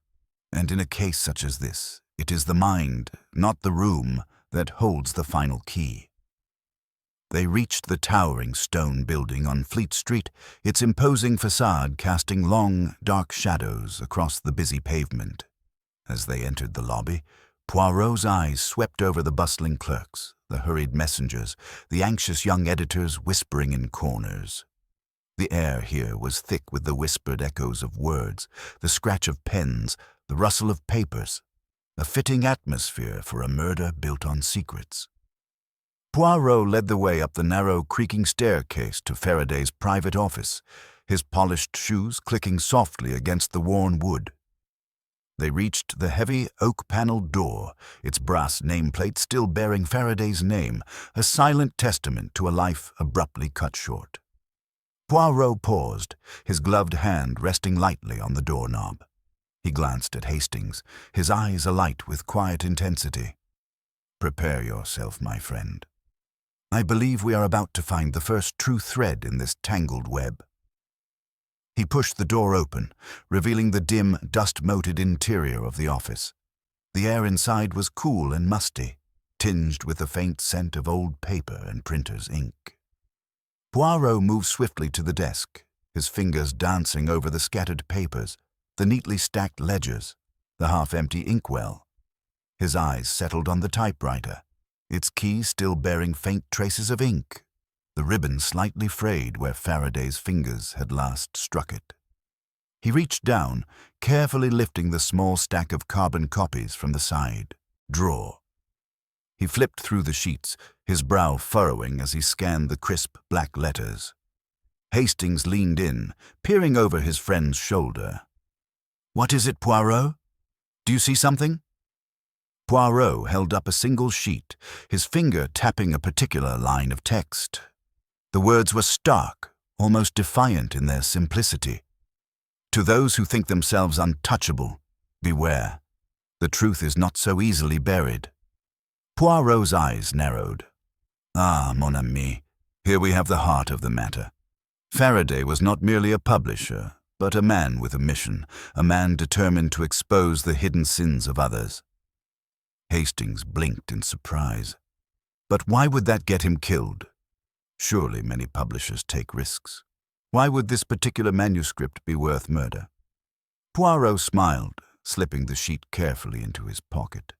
And in a case such as this, it is the mind, not the room, that holds the final key. They reached the towering stone building on Fleet Street, its imposing facade casting long, dark shadows across the busy pavement. As they entered the lobby, Poirot's eyes swept over the bustling clerks, the hurried messengers, the anxious young editors whispering in corners. The air here was thick with the whispered echoes of words, the scratch of pens, the rustle of papers, a fitting atmosphere for a murder built on secrets. Poirot led the way up the narrow, creaking staircase to Faraday's private office, his polished shoes clicking softly against the worn wood. They reached the heavy oak-paneled door, its brass nameplate still bearing Faraday's name, a silent testament to a life abruptly cut short. Poirot paused, his gloved hand resting lightly on the doorknob. He glanced at Hastings, his eyes alight with quiet intensity. "Prepare yourself, my friend. I believe we are about to find the first true thread in this tangled web." He pushed the door open, revealing the dim, dust-moted interior of the office. The air inside was cool and musty, tinged with the faint scent of old paper and printer's ink. Poirot moved swiftly to the desk, his fingers dancing over the scattered papers, the neatly stacked ledgers, the half-empty inkwell. His eyes settled on the typewriter, its key still bearing faint traces of ink, the ribbon slightly frayed where Faraday's fingers had last struck it. He reached down, carefully lifting the small stack of carbon copies from the side drawer. He flipped through the sheets, his brow furrowing as he scanned the crisp black letters. Hastings leaned in, peering over his friend's shoulder. "What is it, Poirot? Do you see something?" Poirot held up a single sheet, his finger tapping a particular line of text. The words were stark, almost defiant in their simplicity. "To those who think themselves untouchable, beware. The truth is not so easily buried." Poirot's eyes narrowed. "Ah, mon ami, here we have the heart of the matter. Faraday was not merely a publisher, but a man with a mission, a man determined to expose the hidden sins of others." Hastings blinked in surprise. But why would that get him killed? Surely many publishers take risks. Why would this particular manuscript be worth murder? Poirot smiled, slipping the sheet carefully into his pocket.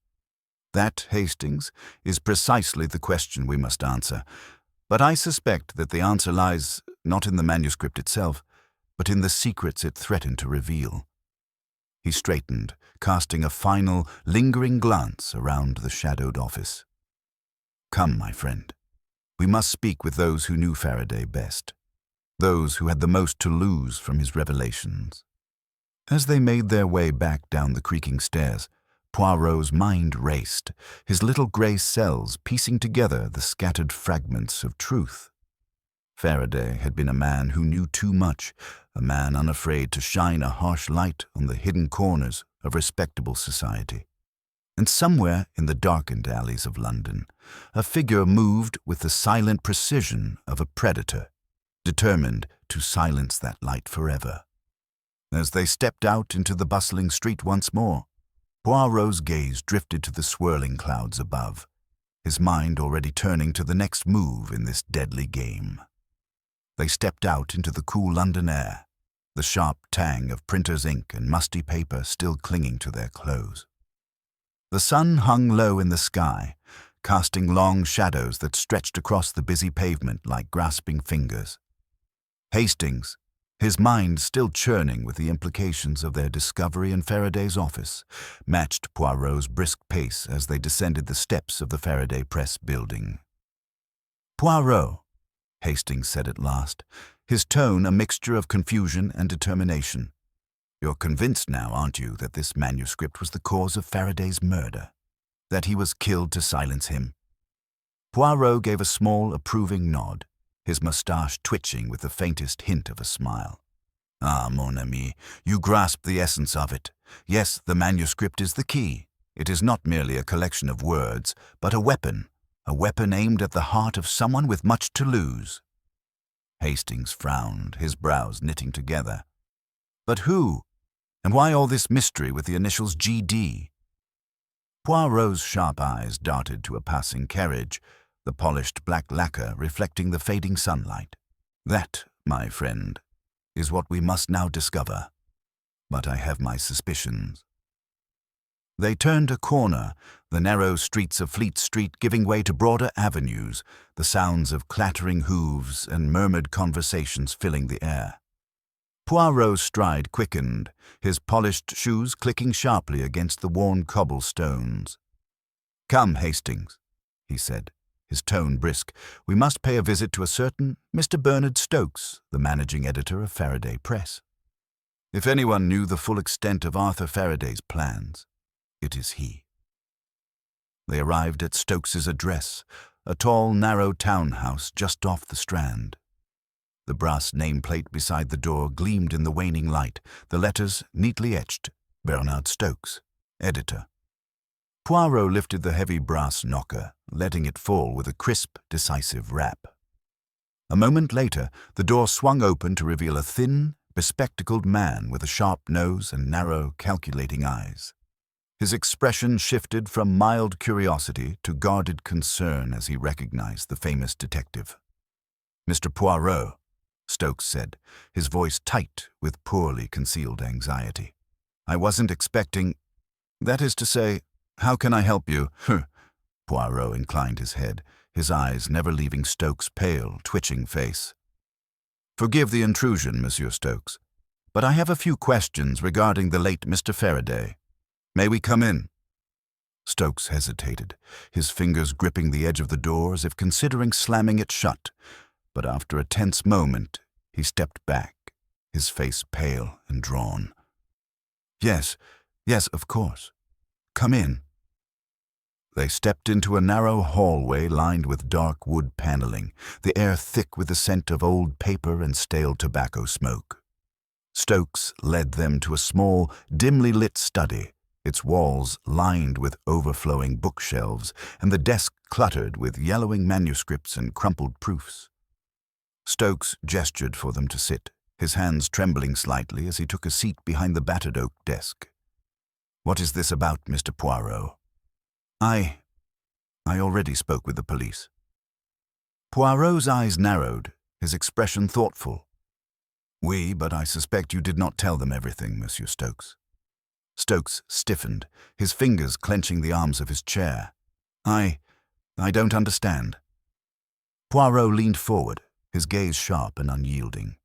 "That, Hastings, is precisely the question we must answer, but I suspect that the answer lies not in the manuscript itself, but in the secrets it threatened to reveal." He straightened, casting a final, lingering glance around the shadowed office. "Come, my friend. We must speak with those who knew Faraday best, those who had the most to lose from his revelations." As they made their way back down the creaking stairs, Poirot's mind raced, his little grey cells piecing together the scattered fragments of truth. Faraday had been a man who knew too much, a man unafraid to shine a harsh light on the hidden corners of respectable society. And somewhere in the darkened alleys of London, a figure moved with the silent precision of a predator, determined to silence that light forever. As they stepped out into the bustling street once more, Poirot's gaze drifted to the swirling clouds above, his mind already turning to the next move in this deadly game. They stepped out into the cool London air, the sharp tang of printer's ink and musty paper still clinging to their clothes. The sun hung low in the sky, casting long shadows that stretched across the busy pavement like grasping fingers. Hastings, his mind still churning with the implications of their discovery in Faraday's office, matched Poirot's brisk pace as they descended the steps of the Faraday Press building. "Poirot," Hastings said at last, his tone a mixture of confusion and determination. "You're convinced now, aren't you, that this manuscript was the cause of Faraday's murder? That he was killed to silence him?" Poirot gave a small, approving nod, his moustache twitching with the faintest hint of a smile. "Ah, mon ami, you grasp the essence of it. Yes, the manuscript is the key. It is not merely a collection of words, but a weapon aimed at the heart of someone with much to lose." Hastings frowned, his brows knitting together. "But who? And why all this mystery with the initials G.D.? Poirot's sharp eyes darted to a passing carriage, the polished black lacquer reflecting the fading sunlight. "That, my friend, is what we must now discover. But I have my suspicions." They turned a corner, the narrow streets of Fleet Street giving way to broader avenues, the sounds of clattering hooves and murmured conversations filling the air. Poirot's stride quickened, his polished shoes clicking sharply against the worn cobblestones. "Come, Hastings," he said, his tone brisk. "We must pay a visit to a certain Mr. Bernard Stokes, the managing editor of Faraday Press. If anyone knew the full extent of Arthur Faraday's plans, it is he." They arrived at Stokes's address, a tall, narrow townhouse just off the Strand. The brass nameplate beside the door gleamed in the waning light, the letters neatly etched, Bernard Stokes, editor. Poirot lifted the heavy brass knocker, letting it fall with a crisp, decisive rap. A moment later, the door swung open to reveal a thin, bespectacled man with a sharp nose and narrow, calculating eyes. His expression shifted from mild curiosity to guarded concern as he recognized the famous detective. "Mr. Poirot," Stokes said, his voice tight with poorly concealed anxiety. "I wasn't expecting— That is to say, how can I help you?" Poirot inclined his head, his eyes never leaving Stokes' pale, twitching face. "Forgive the intrusion, Monsieur Stokes, but I have a few questions regarding the late Mr. Faraday. May we come in?" Stokes hesitated, his fingers gripping the edge of the door as if considering slamming it shut. But after a tense moment, he stepped back, his face pale and drawn. Yes, of course. Come in." They stepped into a narrow hallway lined with dark wood paneling, the air thick with the scent of old paper and stale tobacco smoke. Stokes led them to a small, dimly lit study, its walls lined with overflowing bookshelves and the desk cluttered with yellowing manuscripts and crumpled proofs. Stokes gestured for them to sit, his hands trembling slightly as he took a seat behind the battered oak desk. "What is this about, Mr. Poirot?" I already spoke with the police." Poirot's eyes narrowed, his expression thoughtful. "Oui, but I suspect you did not tell them everything, Monsieur Stokes." Stokes stiffened, his fingers clenching the arms of his chair. I don't understand." Poirot leaned forward, his gaze sharp and unyielding.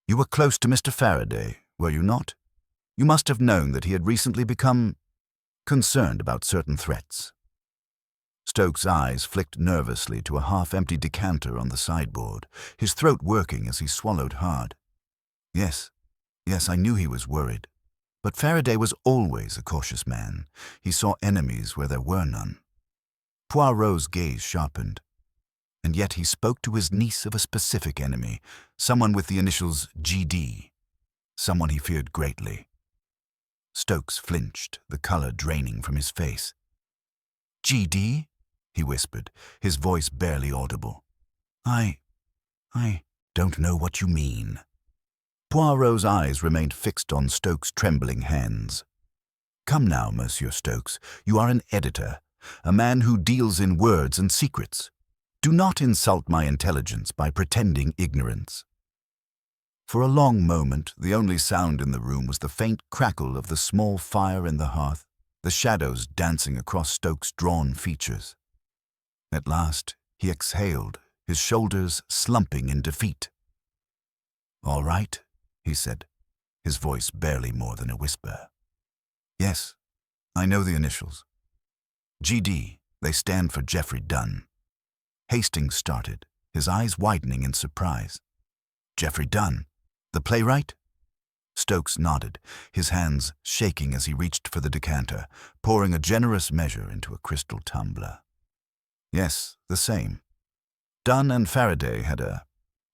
"You were close to Mr. Faraday, were you not? You must have known that he had recently become concerned about certain threats." Stokes' eyes flicked nervously to a half-empty decanter on the sideboard, his throat working as he swallowed hard. Yes, I knew he was worried. But Faraday was always a cautious man. He saw enemies where there were none. Poirot's gaze sharpened. And yet he spoke to his niece of a specific enemy, someone with the initials GD, someone he feared greatly. Stokes flinched, the color draining from his face. "GD?" he whispered, his voice barely audible. I don't know what you mean." Poirot's eyes remained fixed on Stokes' trembling hands. "Come now, Monsieur Stokes, you are an editor, a man who deals in words and secrets. Do not insult my intelligence by pretending ignorance." For a long moment, the only sound in the room was the faint crackle of the small fire in the hearth, the shadows dancing across Stokes' drawn features. At last, he exhaled, his shoulders slumping in defeat. "All right," he said, his voice barely more than a whisper. "Yes, I know the initials. GD, they stand for Geoffrey Dunn." Hastings started, his eyes widening in surprise. "Geoffrey Dunn? The playwright?" Stokes nodded, his hands shaking as he reached for the decanter, pouring a generous measure into a crystal tumbler. "Yes, the same. Dunn and Faraday had a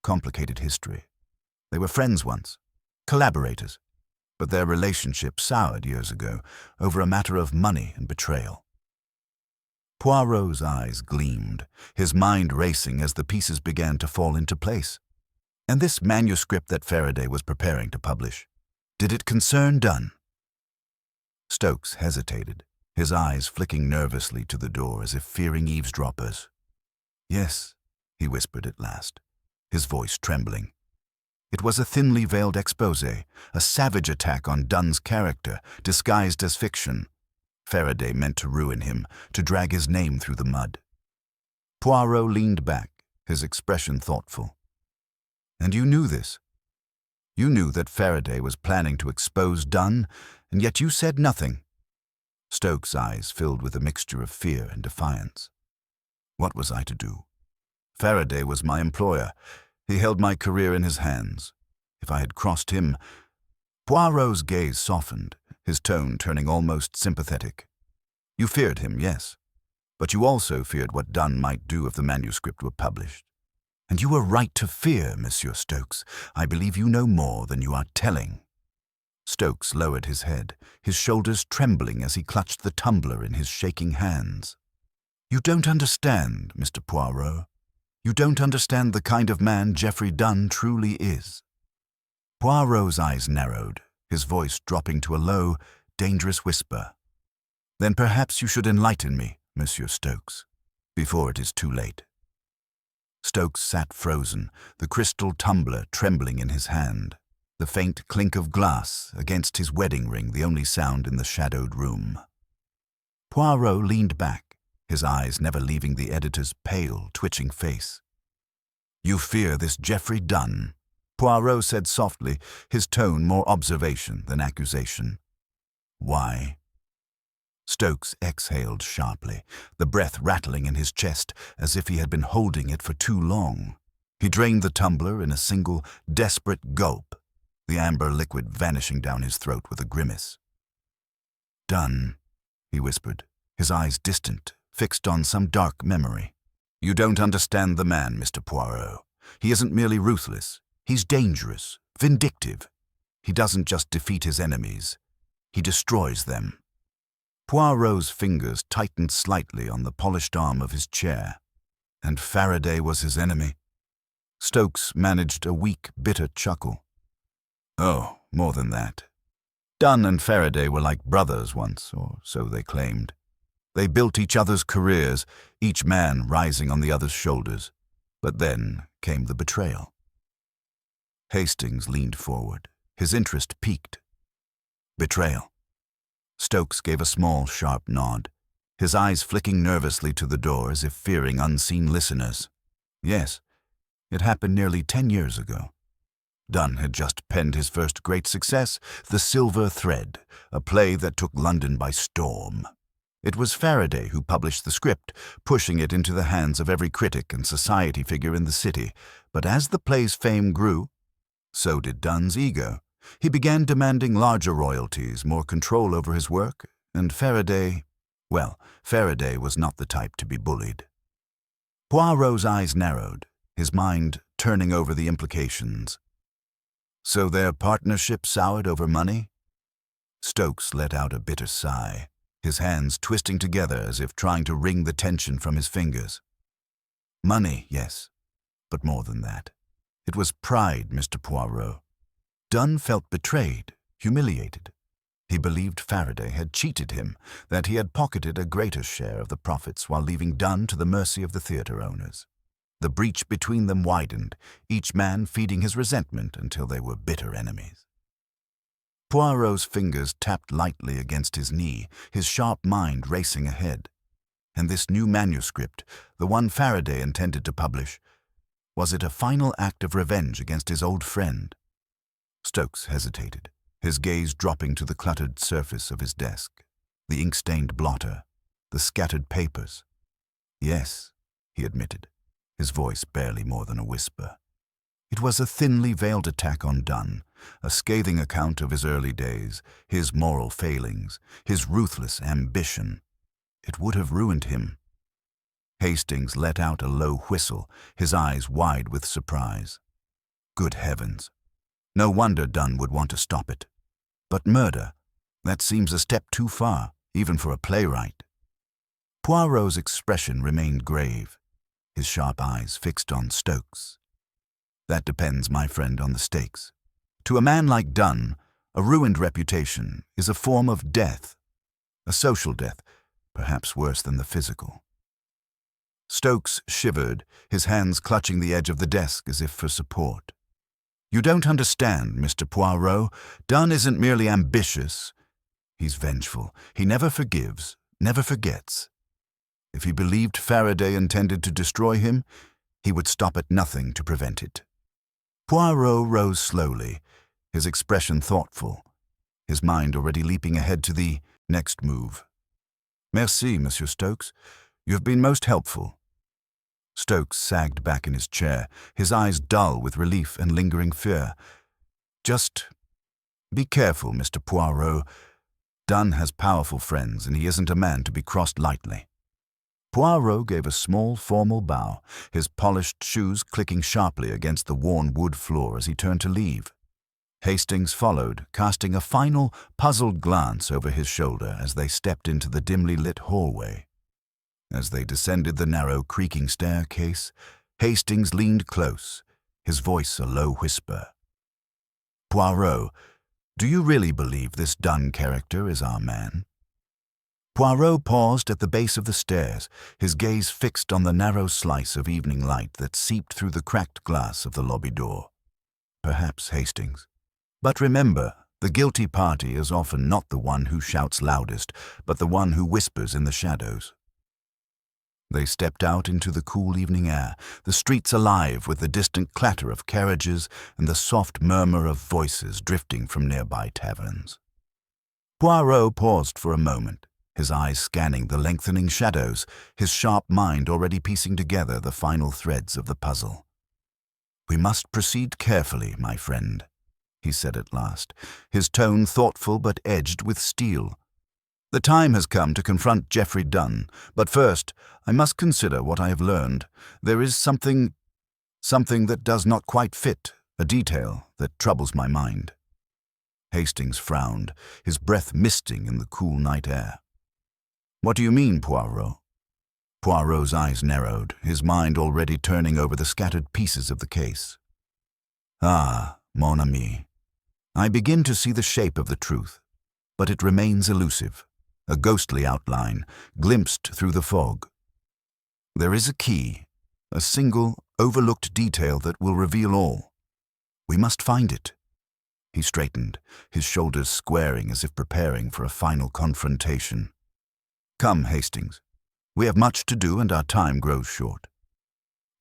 complicated history. They were friends once, collaborators, but their relationship soured years ago over a matter of money and betrayal." Poirot's eyes gleamed, his mind racing as the pieces began to fall into place. And this manuscript that Faraday was preparing to publish, did it concern Dunn? Stokes hesitated, his eyes flicking nervously to the door as if fearing eavesdroppers. "Yes," he whispered at last, his voice trembling. It was a thinly veiled exposé, a savage attack on Dunn's character, disguised as fiction. Faraday meant to ruin him, to drag his name through the mud. Poirot leaned back, his expression thoughtful. And you knew this. You knew that Faraday was planning to expose Dunn, and yet you said nothing. Stokes' eyes filled with a mixture of fear and defiance. What was I to do? Faraday was my employer. He held my career in his hands. If I had crossed him... Poirot's gaze softened, his tone turning almost sympathetic. You feared him, yes, but you also feared what Dunn might do if the manuscript were published. And you were right to fear, Monsieur Stokes. I believe you know more than you are telling. Stokes lowered his head, his shoulders trembling as he clutched the tumbler in his shaking hands. You don't understand, Mr. Poirot. You don't understand the kind of man Geoffrey Dunn truly is. Poirot's eyes narrowed, his voice dropping to a low, dangerous whisper. Then perhaps you should enlighten me, Monsieur Stokes, before it is too late. Stokes sat frozen, the crystal tumbler trembling in his hand, the faint clink of glass against his wedding ring the only sound in the shadowed room. Poirot leaned back, his eyes never leaving the editor's pale, twitching face. You fear this Geoffrey Dunn, Poirot said softly, his tone more observation than accusation. Why? Stokes exhaled sharply, the breath rattling in his chest as if he had been holding it for too long. He drained the tumbler in a single, desperate gulp, the amber liquid vanishing down his throat with a grimace. Dunn, he whispered, his eyes distant, fixed on some dark memory. You don't understand the man, Mr. Poirot. He isn't merely ruthless. He's dangerous, vindictive. He doesn't just defeat his enemies. He destroys them. Poirot's fingers tightened slightly on the polished arm of his chair. And Faraday was his enemy. Stokes managed a weak, bitter chuckle. Oh, more than that. Dunn and Faraday were like brothers once, or so they claimed. They built each other's careers, each man rising on the other's shoulders. But then came the betrayal. Hastings leaned forward, his interest piqued. Betrayal. Stokes gave a small, sharp nod, his eyes flicking nervously to the door as if fearing unseen listeners. Yes, it happened nearly 10 years ago. Dunn had just penned his first great success, The Silver Thread, a play that took London by storm. It was Faraday who published the script, pushing it into the hands of every critic and society figure in the city. But as the play's fame grew, so did Dunn's ego. He began demanding larger royalties, more control over his work, and Faraday was not the type to be bullied. Poirot's eyes narrowed, his mind turning over the implications. So their partnership soured over money? Stokes let out a bitter sigh, his hands twisting together as if trying to wring the tension from his fingers. Money, yes, but more than that. It was pride, Mr. Poirot. Dunn felt betrayed, humiliated. He believed Faraday had cheated him, that he had pocketed a greater share of the profits while leaving Dunn to the mercy of the theater owners. The breach between them widened, each man feeding his resentment until they were bitter enemies. Poirot's fingers tapped lightly against his knee, his sharp mind racing ahead. And this new manuscript, the one Faraday intended to publish, was it a final act of revenge against his old friend? Stokes hesitated, his gaze dropping to the cluttered surface of his desk, the ink-stained blotter, the scattered papers. Yes, he admitted, his voice barely more than a whisper. It was a thinly veiled attack on Dunn, a scathing account of his early days, his moral failings, his ruthless ambition. It would have ruined him. Hastings let out a low whistle, his eyes wide with surprise. Good heavens! No wonder Dunn would want to stop it. But murder, that seems a step too far, even for a playwright. Poirot's expression remained grave, his sharp eyes fixed on Stokes. That depends, my friend, on the stakes. To a man like Dunn, a ruined reputation is a form of death, a social death, perhaps worse than the physical. Stokes shivered, his hands clutching the edge of the desk as if for support. You don't understand, Mr. Poirot. Dunn isn't merely ambitious. He's vengeful. He never forgives, never forgets. If he believed Faraday intended to destroy him, he would stop at nothing to prevent it. Poirot rose slowly, his expression thoughtful, his mind already leaping ahead to the next move. "Merci, Monsieur Stokes. You have been most helpful." Stokes sagged back in his chair, his eyes dull with relief and lingering fear. "Just be careful, Mr. Poirot. Dunn has powerful friends, and he isn't a man to be crossed lightly." Poirot gave a small, formal bow, his polished shoes clicking sharply against the worn wood floor as he turned to leave. Hastings followed, casting a final, puzzled glance over his shoulder as they stepped into the dimly lit hallway. As they descended the narrow, creaking staircase, Hastings leaned close, his voice a low whisper. "Poirot, do you really believe this Dunn character is our man?" Poirot paused at the base of the stairs, his gaze fixed on the narrow slice of evening light that seeped through the cracked glass of the lobby door. "Perhaps, Hastings. But remember, the guilty party is often not the one who shouts loudest, but the one who whispers in the shadows." They stepped out into the cool evening air, the streets alive with the distant clatter of carriages and the soft murmur of voices drifting from nearby taverns. Poirot paused for a moment, his eyes scanning the lengthening shadows, his sharp mind already piecing together the final threads of the puzzle. "We must proceed carefully, my friend," he said at last, his tone thoughtful but edged with steel. "The time has come to confront Geoffrey Dunn, but first I must consider what I have learned. There is something that does not quite fit, a detail that troubles my mind." Hastings frowned, his breath misting in the cool night air. "What do you mean, Poirot?" Poirot's eyes narrowed, his mind already turning over the scattered pieces of the case. "Ah, mon ami, I begin to see the shape of the truth, but it remains elusive, a ghostly outline, glimpsed through the fog. There is a key, a single, overlooked detail that will reveal all. We must find it." He straightened, his shoulders squaring as if preparing for a final confrontation. "Come, Hastings. We have much to do and our time grows short."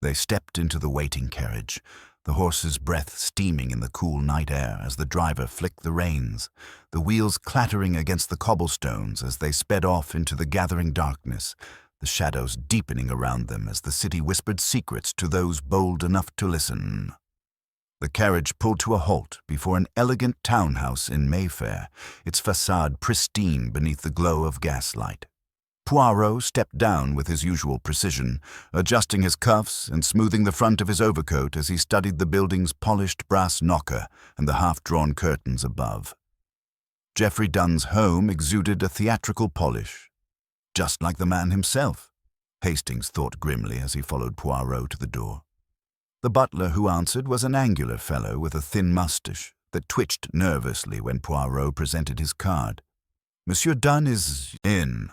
They stepped into the waiting carriage, the horse's breath steaming in the cool night air as the driver flicked the reins, the wheels clattering against the cobblestones as they sped off into the gathering darkness, the shadows deepening around them as the city whispered secrets to those bold enough to listen. The carriage pulled to a halt before an elegant townhouse in Mayfair, its facade pristine beneath the glow of gaslight. Poirot stepped down with his usual precision, adjusting his cuffs and smoothing the front of his overcoat as he studied the building's polished brass knocker and the half-drawn curtains above. Geoffrey Dunn's home exuded a theatrical polish. Just like the man himself, Hastings thought grimly as he followed Poirot to the door. The butler who answered was an angular fellow with a thin moustache that twitched nervously when Poirot presented his card. "Monsieur Dunn is in,"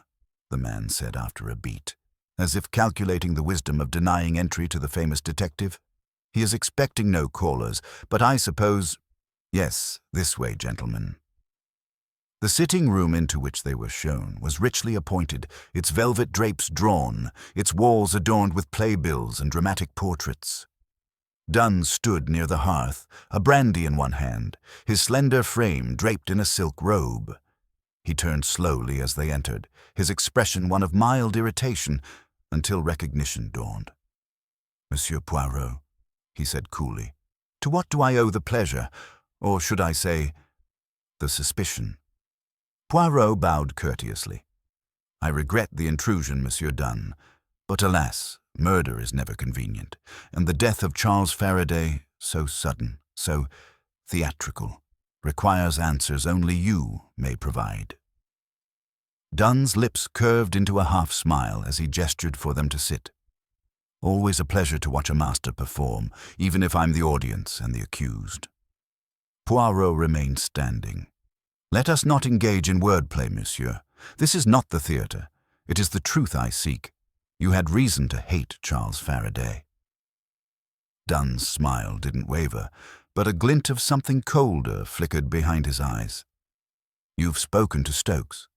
the man said after a beat, as if calculating the wisdom of denying entry to the famous detective. "He is expecting no callers, but I suppose—" "Yes, this way, gentlemen." The sitting room into which they were shown was richly appointed, its velvet drapes drawn, its walls adorned with playbills and dramatic portraits. Dunn stood near the hearth, a brandy in one hand, his slender frame draped in a silk robe. He turned slowly as they entered, his expression one of mild irritation, until recognition dawned. "Monsieur Poirot," he said coolly, "to what do I owe the pleasure, or should I say, the suspicion?" Poirot bowed courteously. "I regret the intrusion, Monsieur Dunn, but alas, murder is never convenient, and the death of Charles Faraday, so sudden, so theatrical, requires answers only you may provide." Dunn's lips curved into a half-smile as he gestured for them to sit. "Always a pleasure to watch a master perform, even if I'm the audience and the accused." Poirot remained standing. "Let us not engage in wordplay, monsieur. This is not the theatre. It is the truth I seek. You had reason to hate Charles Faraday." Dunn's smile didn't waver, but a glint of something colder flickered behind his eyes. You've spoken to Stokes.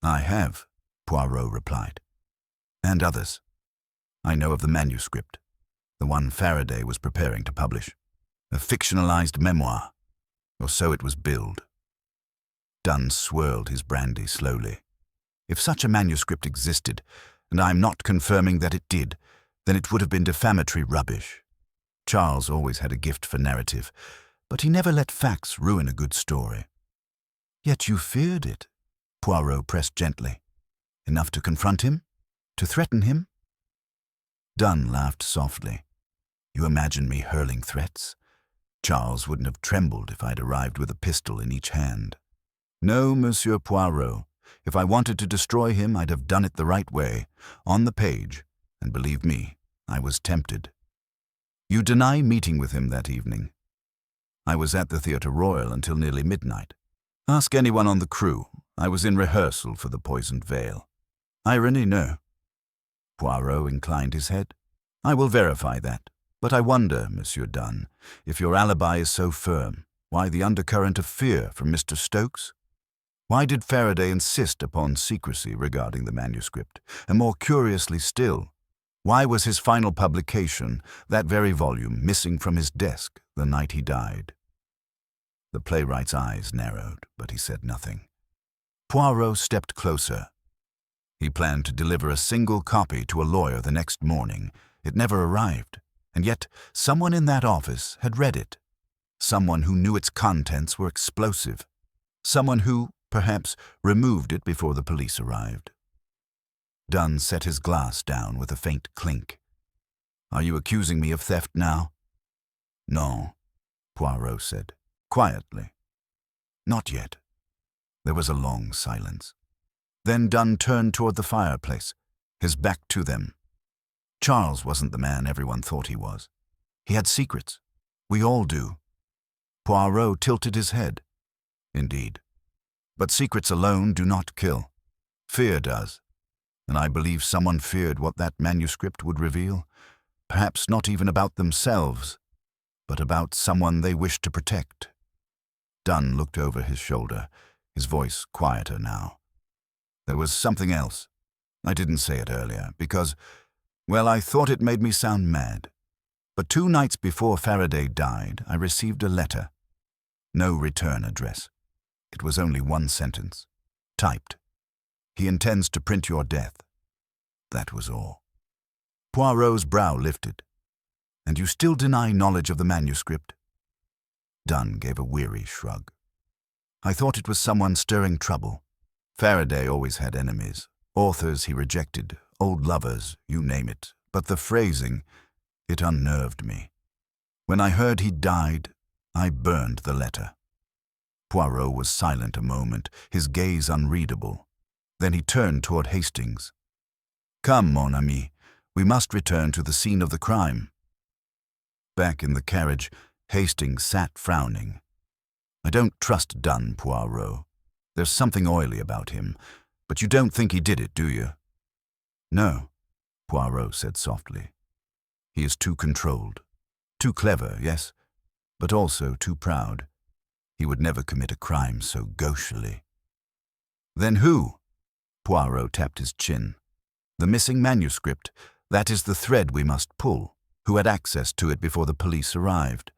I have, Poirot replied. And others. I know of the manuscript, the one Faraday was preparing to publish. A fictionalized memoir, or so it was billed. Dunn swirled his brandy slowly. If such a manuscript existed, and I am not confirming that it did, then it would have been defamatory rubbish. Charles always had a gift for narrative, but he never let facts ruin a good story. Yet you feared it, Poirot pressed gently. Enough to confront him? To threaten him? Dunn laughed softly. You imagine me hurling threats? Charles wouldn't have trembled if I'd arrived with a pistol in each hand. No, Monsieur Poirot. If I wanted to destroy him, I'd have done it the right way, on the page, and believe me, I was tempted. You deny meeting with him that evening. I was at the Theatre Royal until nearly midnight. Ask anyone on the crew. I was in rehearsal for The Poisoned Veil. Irony, no. Poirot inclined his head. I will verify that. But I wonder, Monsieur Dunn, if your alibi is so firm, why the undercurrent of fear from Mr. Stokes? Why did Faraday insist upon secrecy regarding the manuscript? And more curiously still, why was his final publication, that very volume, missing from his desk the night he died? The playwright's eyes narrowed, but he said nothing. Poirot stepped closer. He planned to deliver a single copy to a lawyer the next morning. It never arrived, and yet someone in that office had read it. Someone who knew its contents were explosive. Someone who, perhaps, removed it before the police arrived. Dunn set his glass down with a faint clink. Are you accusing me of theft now? No, Poirot said, quietly. Not yet. There was a long silence. Then Dunn turned toward the fireplace, his back to them. Charles wasn't the man everyone thought he was. He had secrets. We all do. Poirot tilted his head. Indeed. But secrets alone do not kill. Fear does. And I believe someone feared what that manuscript would reveal. Perhaps not even about themselves, but about someone they wished to protect. Dunn looked over his shoulder, his voice quieter now. There was something else. I didn't say it earlier, because, well, I thought it made me sound mad. But 2 nights before Faraday died, I received a letter. No return address. It was only 1 sentence. Typed. He intends to print your death. That was all. Poirot's brow lifted. And you still deny knowledge of the manuscript? Dunn gave a weary shrug. I thought it was someone stirring trouble. Faraday always had enemies. Authors he rejected, old lovers, you name it. But the phrasing, it unnerved me. When I heard he died, I burned the letter. Poirot was silent a moment, his gaze unreadable. Then he turned toward Hastings. Come, mon ami, we must return to the scene of the crime. Back in the carriage, Hastings sat frowning. I don't trust Dunn, Poirot. There's something oily about him, but you don't think he did it, do you? No, Poirot said softly. He is too controlled. Too clever, yes, but also too proud. He would never commit a crime so gauchely. Then who? Poirot tapped his chin. The missing manuscript, that is the thread we must pull. Who had access to it before the police arrived?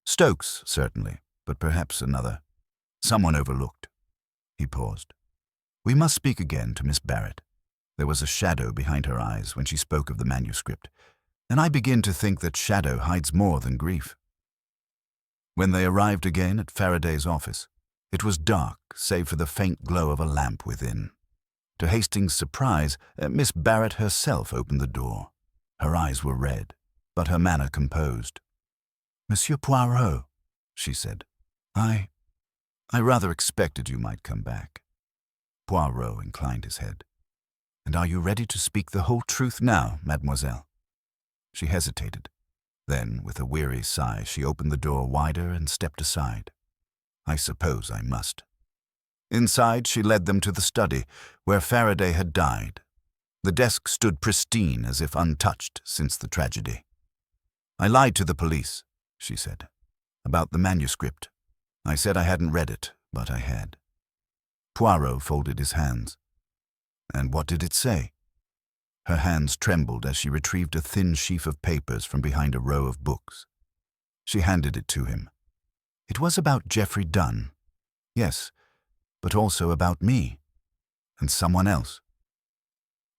Stokes, certainly, but perhaps another. Someone overlooked. He paused. We must speak again to Miss Barrett. There was a shadow behind her eyes when she spoke of the manuscript, and I begin to think that shadow hides more than grief. When they arrived again at Faraday's office, it was dark, save for the faint glow of a lamp within. To Hastings' surprise, Miss Barrett herself opened the door. Her eyes were red, but her manner composed. Monsieur Poirot, she said, I rather expected you might come back. Poirot inclined his head. And are you ready to speak the whole truth now, mademoiselle? She hesitated. Then, with a weary sigh, she opened the door wider and stepped aside. I suppose I must. Inside, she led them to the study, where Faraday had died. The desk stood pristine, as if untouched since the tragedy. I lied to the police, she said, about the manuscript. I said I hadn't read it, but I had. Poirot folded his hands. And what did it say? Her hands trembled as she retrieved a thin sheaf of papers from behind a row of books. She handed it to him. It was about Geoffrey Dunn. Yes, but also about me. And someone else.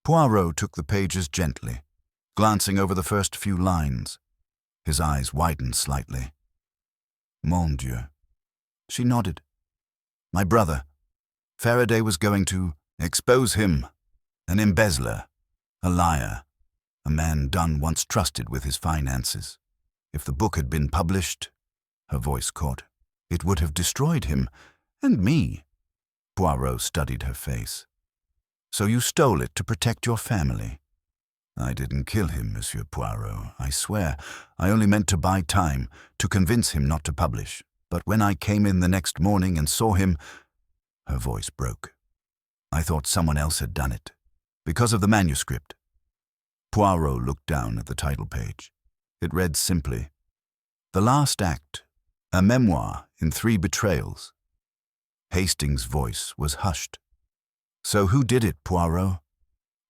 Poirot took the pages gently, glancing over the first few lines. His eyes widened slightly. Mon Dieu. She nodded. My brother. Faraday was going to expose him. An embezzler. A liar. A man Dunn once trusted with his finances. If the book had been published, her voice caught, it would have destroyed him, and me. Poirot studied her face. So you stole it to protect your family. I didn't kill him, Monsieur Poirot, I swear. I only meant to buy time, to convince him not to publish. But when I came in the next morning and saw him, her voice broke. I thought someone else had done it, because of the manuscript. Poirot looked down at the title page. It read simply, The Last Act, a memoir in 3 betrayals. Hastings' voice was hushed. So who did it, Poirot?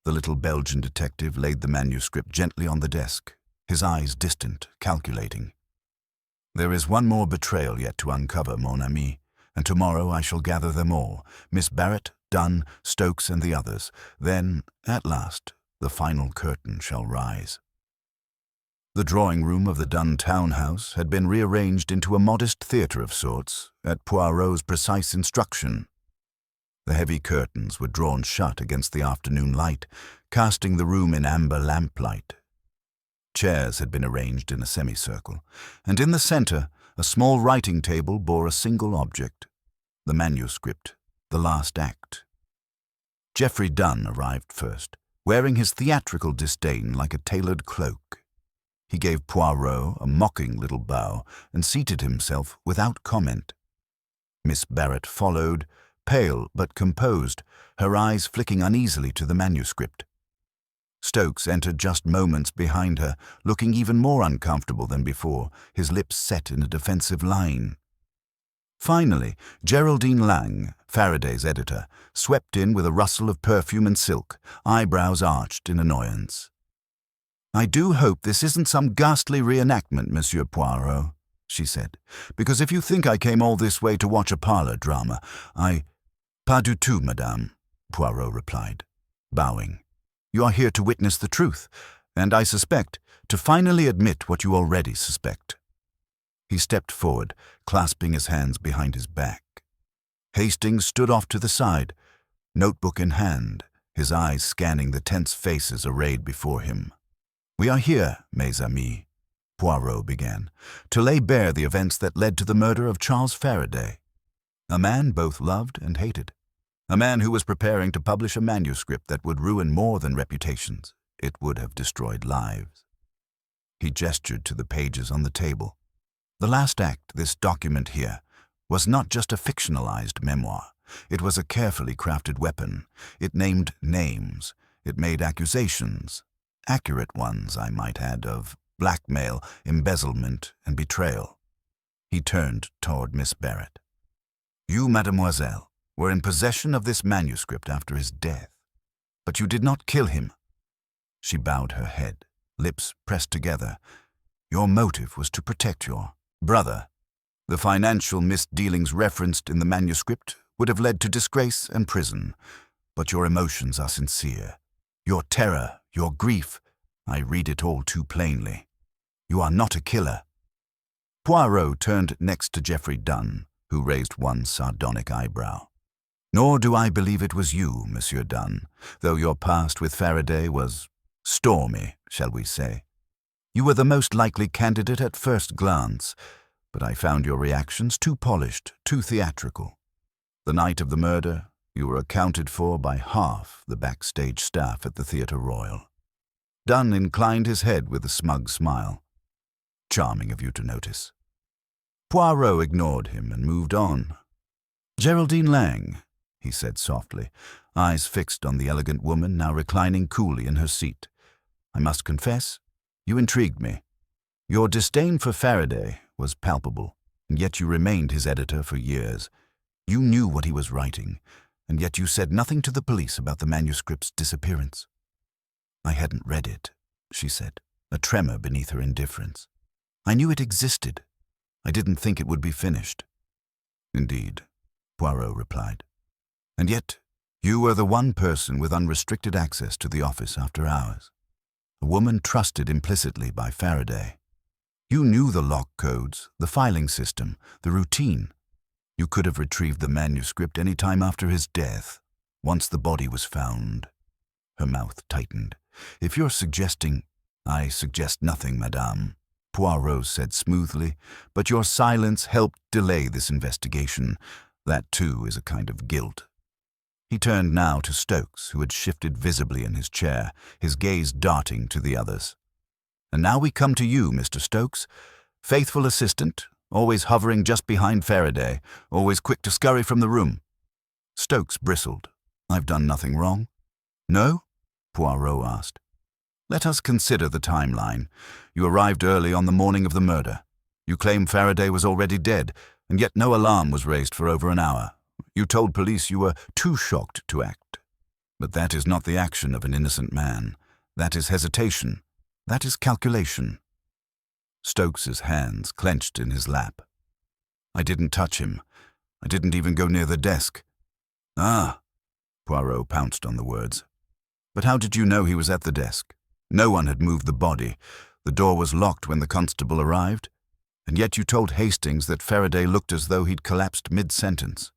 The little Belgian detective laid the manuscript gently on the desk, his eyes distant, calculating. There is one more betrayal yet to uncover, mon ami, and tomorrow I shall gather them all, Miss Barrett, Dunn, Stokes, and the others. Then, at last, the final curtain shall rise. The drawing room of the Dunn townhouse had been rearranged into a modest theatre of sorts, at Poirot's precise instruction. The heavy curtains were drawn shut against the afternoon light, casting the room in amber lamplight. Chairs had been arranged in a semicircle, and in the center, a small writing table bore a single object, the manuscript, The Last Act. Geoffrey Dunn arrived first, wearing his theatrical disdain like a tailored cloak. He gave Poirot a mocking little bow and seated himself without comment. Miss Barrett followed, pale but composed, her eyes flicking uneasily to the manuscript. Stokes entered just moments behind her, looking even more uncomfortable than before, his lips set in a defensive line. Finally, Geraldine Lang, Faraday's editor, swept in with a rustle of perfume and silk, eyebrows arched in annoyance. I do hope this isn't some ghastly reenactment, Monsieur Poirot, she said, because if you think I came all this way to watch a parlor drama, Pas du tout, madame, Poirot replied, bowing. You are here to witness the truth, and I suspect, to finally admit what you already suspect. He stepped forward, clasping his hands behind his back. Hastings stood off to the side, notebook in hand, his eyes scanning the tense faces arrayed before him. We are here, mes amis, Poirot began, to lay bare the events that led to the murder of Charles Faraday. A man both loved and hated. A man who was preparing to publish a manuscript that would ruin more than reputations. It would have destroyed lives. He gestured to the pages on the table. The last act, this document here, was not just a fictionalized memoir. It was a carefully crafted weapon. It named names. It made accusations. Accurate ones, I might add, of blackmail, embezzlement, and betrayal. He turned toward Miss Barrett. You, mademoiselle, were in possession of this manuscript after his death, but you did not kill him. She bowed her head, lips pressed together. Your motive was to protect your brother. The financial misdealings referenced in the manuscript would have led to disgrace and prison, but your emotions are sincere. Your terror, your grief, I read it all too plainly. You are not a killer. Poirot turned next to Geoffrey Dunn, who raised one sardonic eyebrow. Nor do I believe it was you, Monsieur Dunn, though your past with Faraday was stormy, shall we say. You were the most likely candidate at first glance, but I found your reactions too polished, too theatrical. The night of the murder, you were accounted for by half the backstage staff at the Theatre Royal. Dunn inclined his head with a smug smile. Charming of you to notice. Poirot ignored him and moved on. Geraldine Lang, he said softly, eyes fixed on the elegant woman now reclining coolly in her seat. I must confess, you intrigued me. Your disdain for Faraday was palpable, and yet you remained his editor for years. You knew what he was writing. And yet you said nothing to the police about the manuscript's disappearance." "I hadn't read it," she said, a tremor beneath her indifference. "I knew it existed. I didn't think it would be finished." "Indeed," Poirot replied. "And yet you were the one person with unrestricted access to the office after hours. A woman trusted implicitly by Faraday. You knew the lock codes, the filing system, the routine. You could have retrieved the manuscript any time after his death, once the body was found." Her mouth tightened. "If you're suggesting—" "I suggest nothing, madame," Poirot said smoothly, "but your silence helped delay this investigation. That, too, is a kind of guilt." He turned now to Stokes, who had shifted visibly in his chair, his gaze darting to the others. "And now we come to you, Mr. Stokes. Faithful assistant, always hovering just behind Faraday, always quick to scurry from the room." Stokes bristled. "I've done nothing wrong." "No?" Poirot asked. "Let us consider the timeline. You arrived early on the morning of the murder. You claim Faraday was already dead, and yet no alarm was raised for over an hour. You told police you were too shocked to act. But that is not the action of an innocent man. That is hesitation. That is calculation." Stokes's hands clenched in his lap. "I didn't touch him. I didn't even go near the desk." "Ah," Poirot pounced on the words. "But how did you know he was at the desk? No one had moved the body. The door was locked when the constable arrived. And yet you told Hastings that Faraday looked as though he'd collapsed mid-sentence.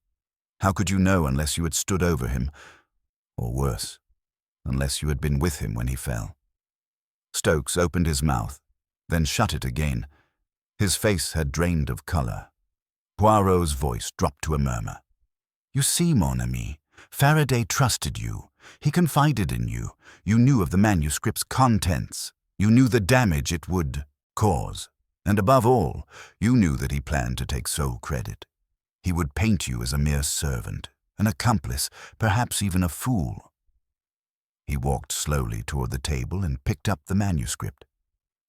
How could you know unless you had stood over him? Or worse, unless you had been with him when he fell?" Stokes opened his mouth, then shut it again. His face had drained of color. Poirot's voice dropped to a murmur. "You see, mon ami, Faraday trusted you. He confided in you. You knew of the manuscript's contents. You knew the damage it would cause. And above all, you knew that he planned to take sole credit. He would paint you as a mere servant, an accomplice, perhaps even a fool." He walked slowly toward the table and picked up the manuscript.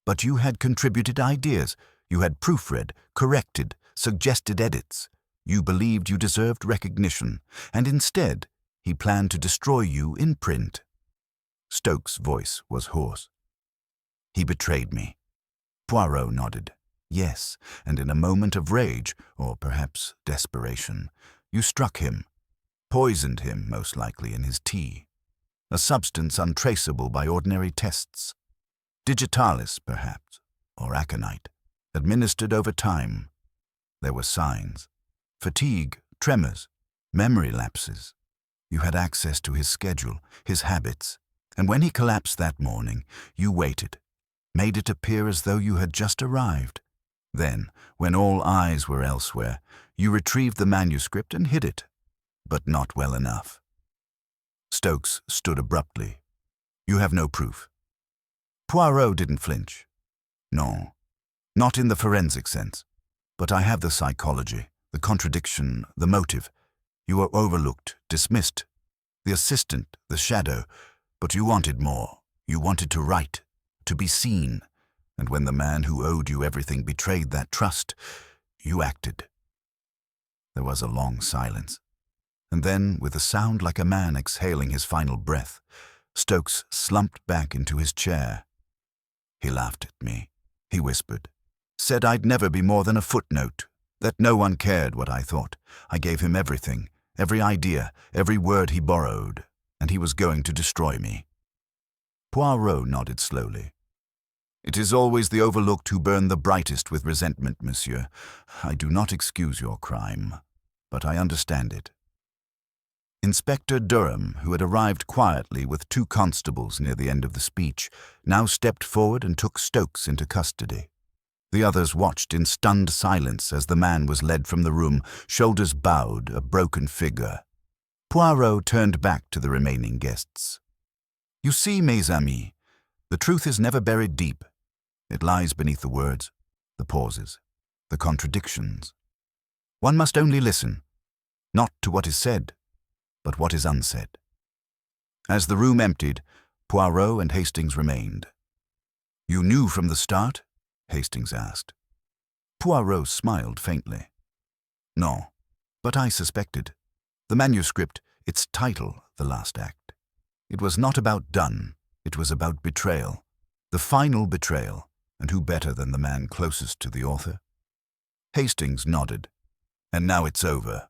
"But you had contributed ideas. You had proofread, corrected, suggested edits. You believed you deserved recognition, and instead, he planned to destroy you in print." Stokes' voice was hoarse. "He betrayed me." Poirot nodded. "Yes, and in a moment of rage, or perhaps desperation, you struck him, poisoned him, most likely, in his tea. A substance untraceable by ordinary tests. Digitalis, perhaps, or aconite, administered over time. There were signs. Fatigue, tremors, memory lapses. You had access to his schedule, his habits, and when he collapsed that morning, you waited, made it appear as though you had just arrived. Then, when all eyes were elsewhere, you retrieved the manuscript and hid it, but not well enough." Stokes stood abruptly. "You have no proof." Poirot didn't flinch. "No, not in the forensic sense. But I have the psychology, the contradiction, the motive. You were overlooked, dismissed. The assistant, the shadow. But you wanted more. You wanted to write, to be seen. And when the man who owed you everything betrayed that trust, you acted." There was a long silence. And then, with a sound like a man exhaling his final breath, Stokes slumped back into his chair. "He laughed at me," he whispered. "Said I'd never be more than a footnote, that no one cared what I thought. I gave him everything, every idea, every word he borrowed, and he was going to destroy me." Poirot nodded slowly. "It is always the overlooked who burn the brightest with resentment, monsieur. I do not excuse your crime, but I understand it." Inspector Durham, who had arrived quietly with 2 constables near the end of the speech, now stepped forward and took Stokes into custody. The others watched in stunned silence as the man was led from the room, shoulders bowed, a broken figure. Poirot turned back to the remaining guests. "You see, mes amis, the truth is never buried deep. It lies beneath the words, the pauses, the contradictions. One must only listen, not to what is said, but what is unsaid." As the room emptied, Poirot and Hastings remained. "You knew from the start?" Hastings asked. Poirot smiled faintly. "No, but I suspected. The manuscript, its title the last act. It was not about done, it was about betrayal. The final betrayal, and who better than the man closest to the author? Hastings nodded. And now it's over.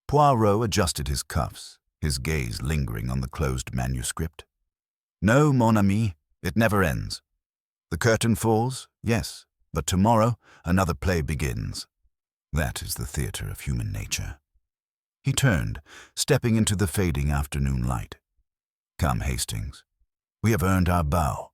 Poirot adjusted his cuffs, his gaze lingering on the closed manuscript. No, mon ami, it never ends. The curtain falls, yes, but tomorrow another play begins. That is the theatre of human nature. He turned, stepping into the fading afternoon light. Come, Hastings. We have earned our bow.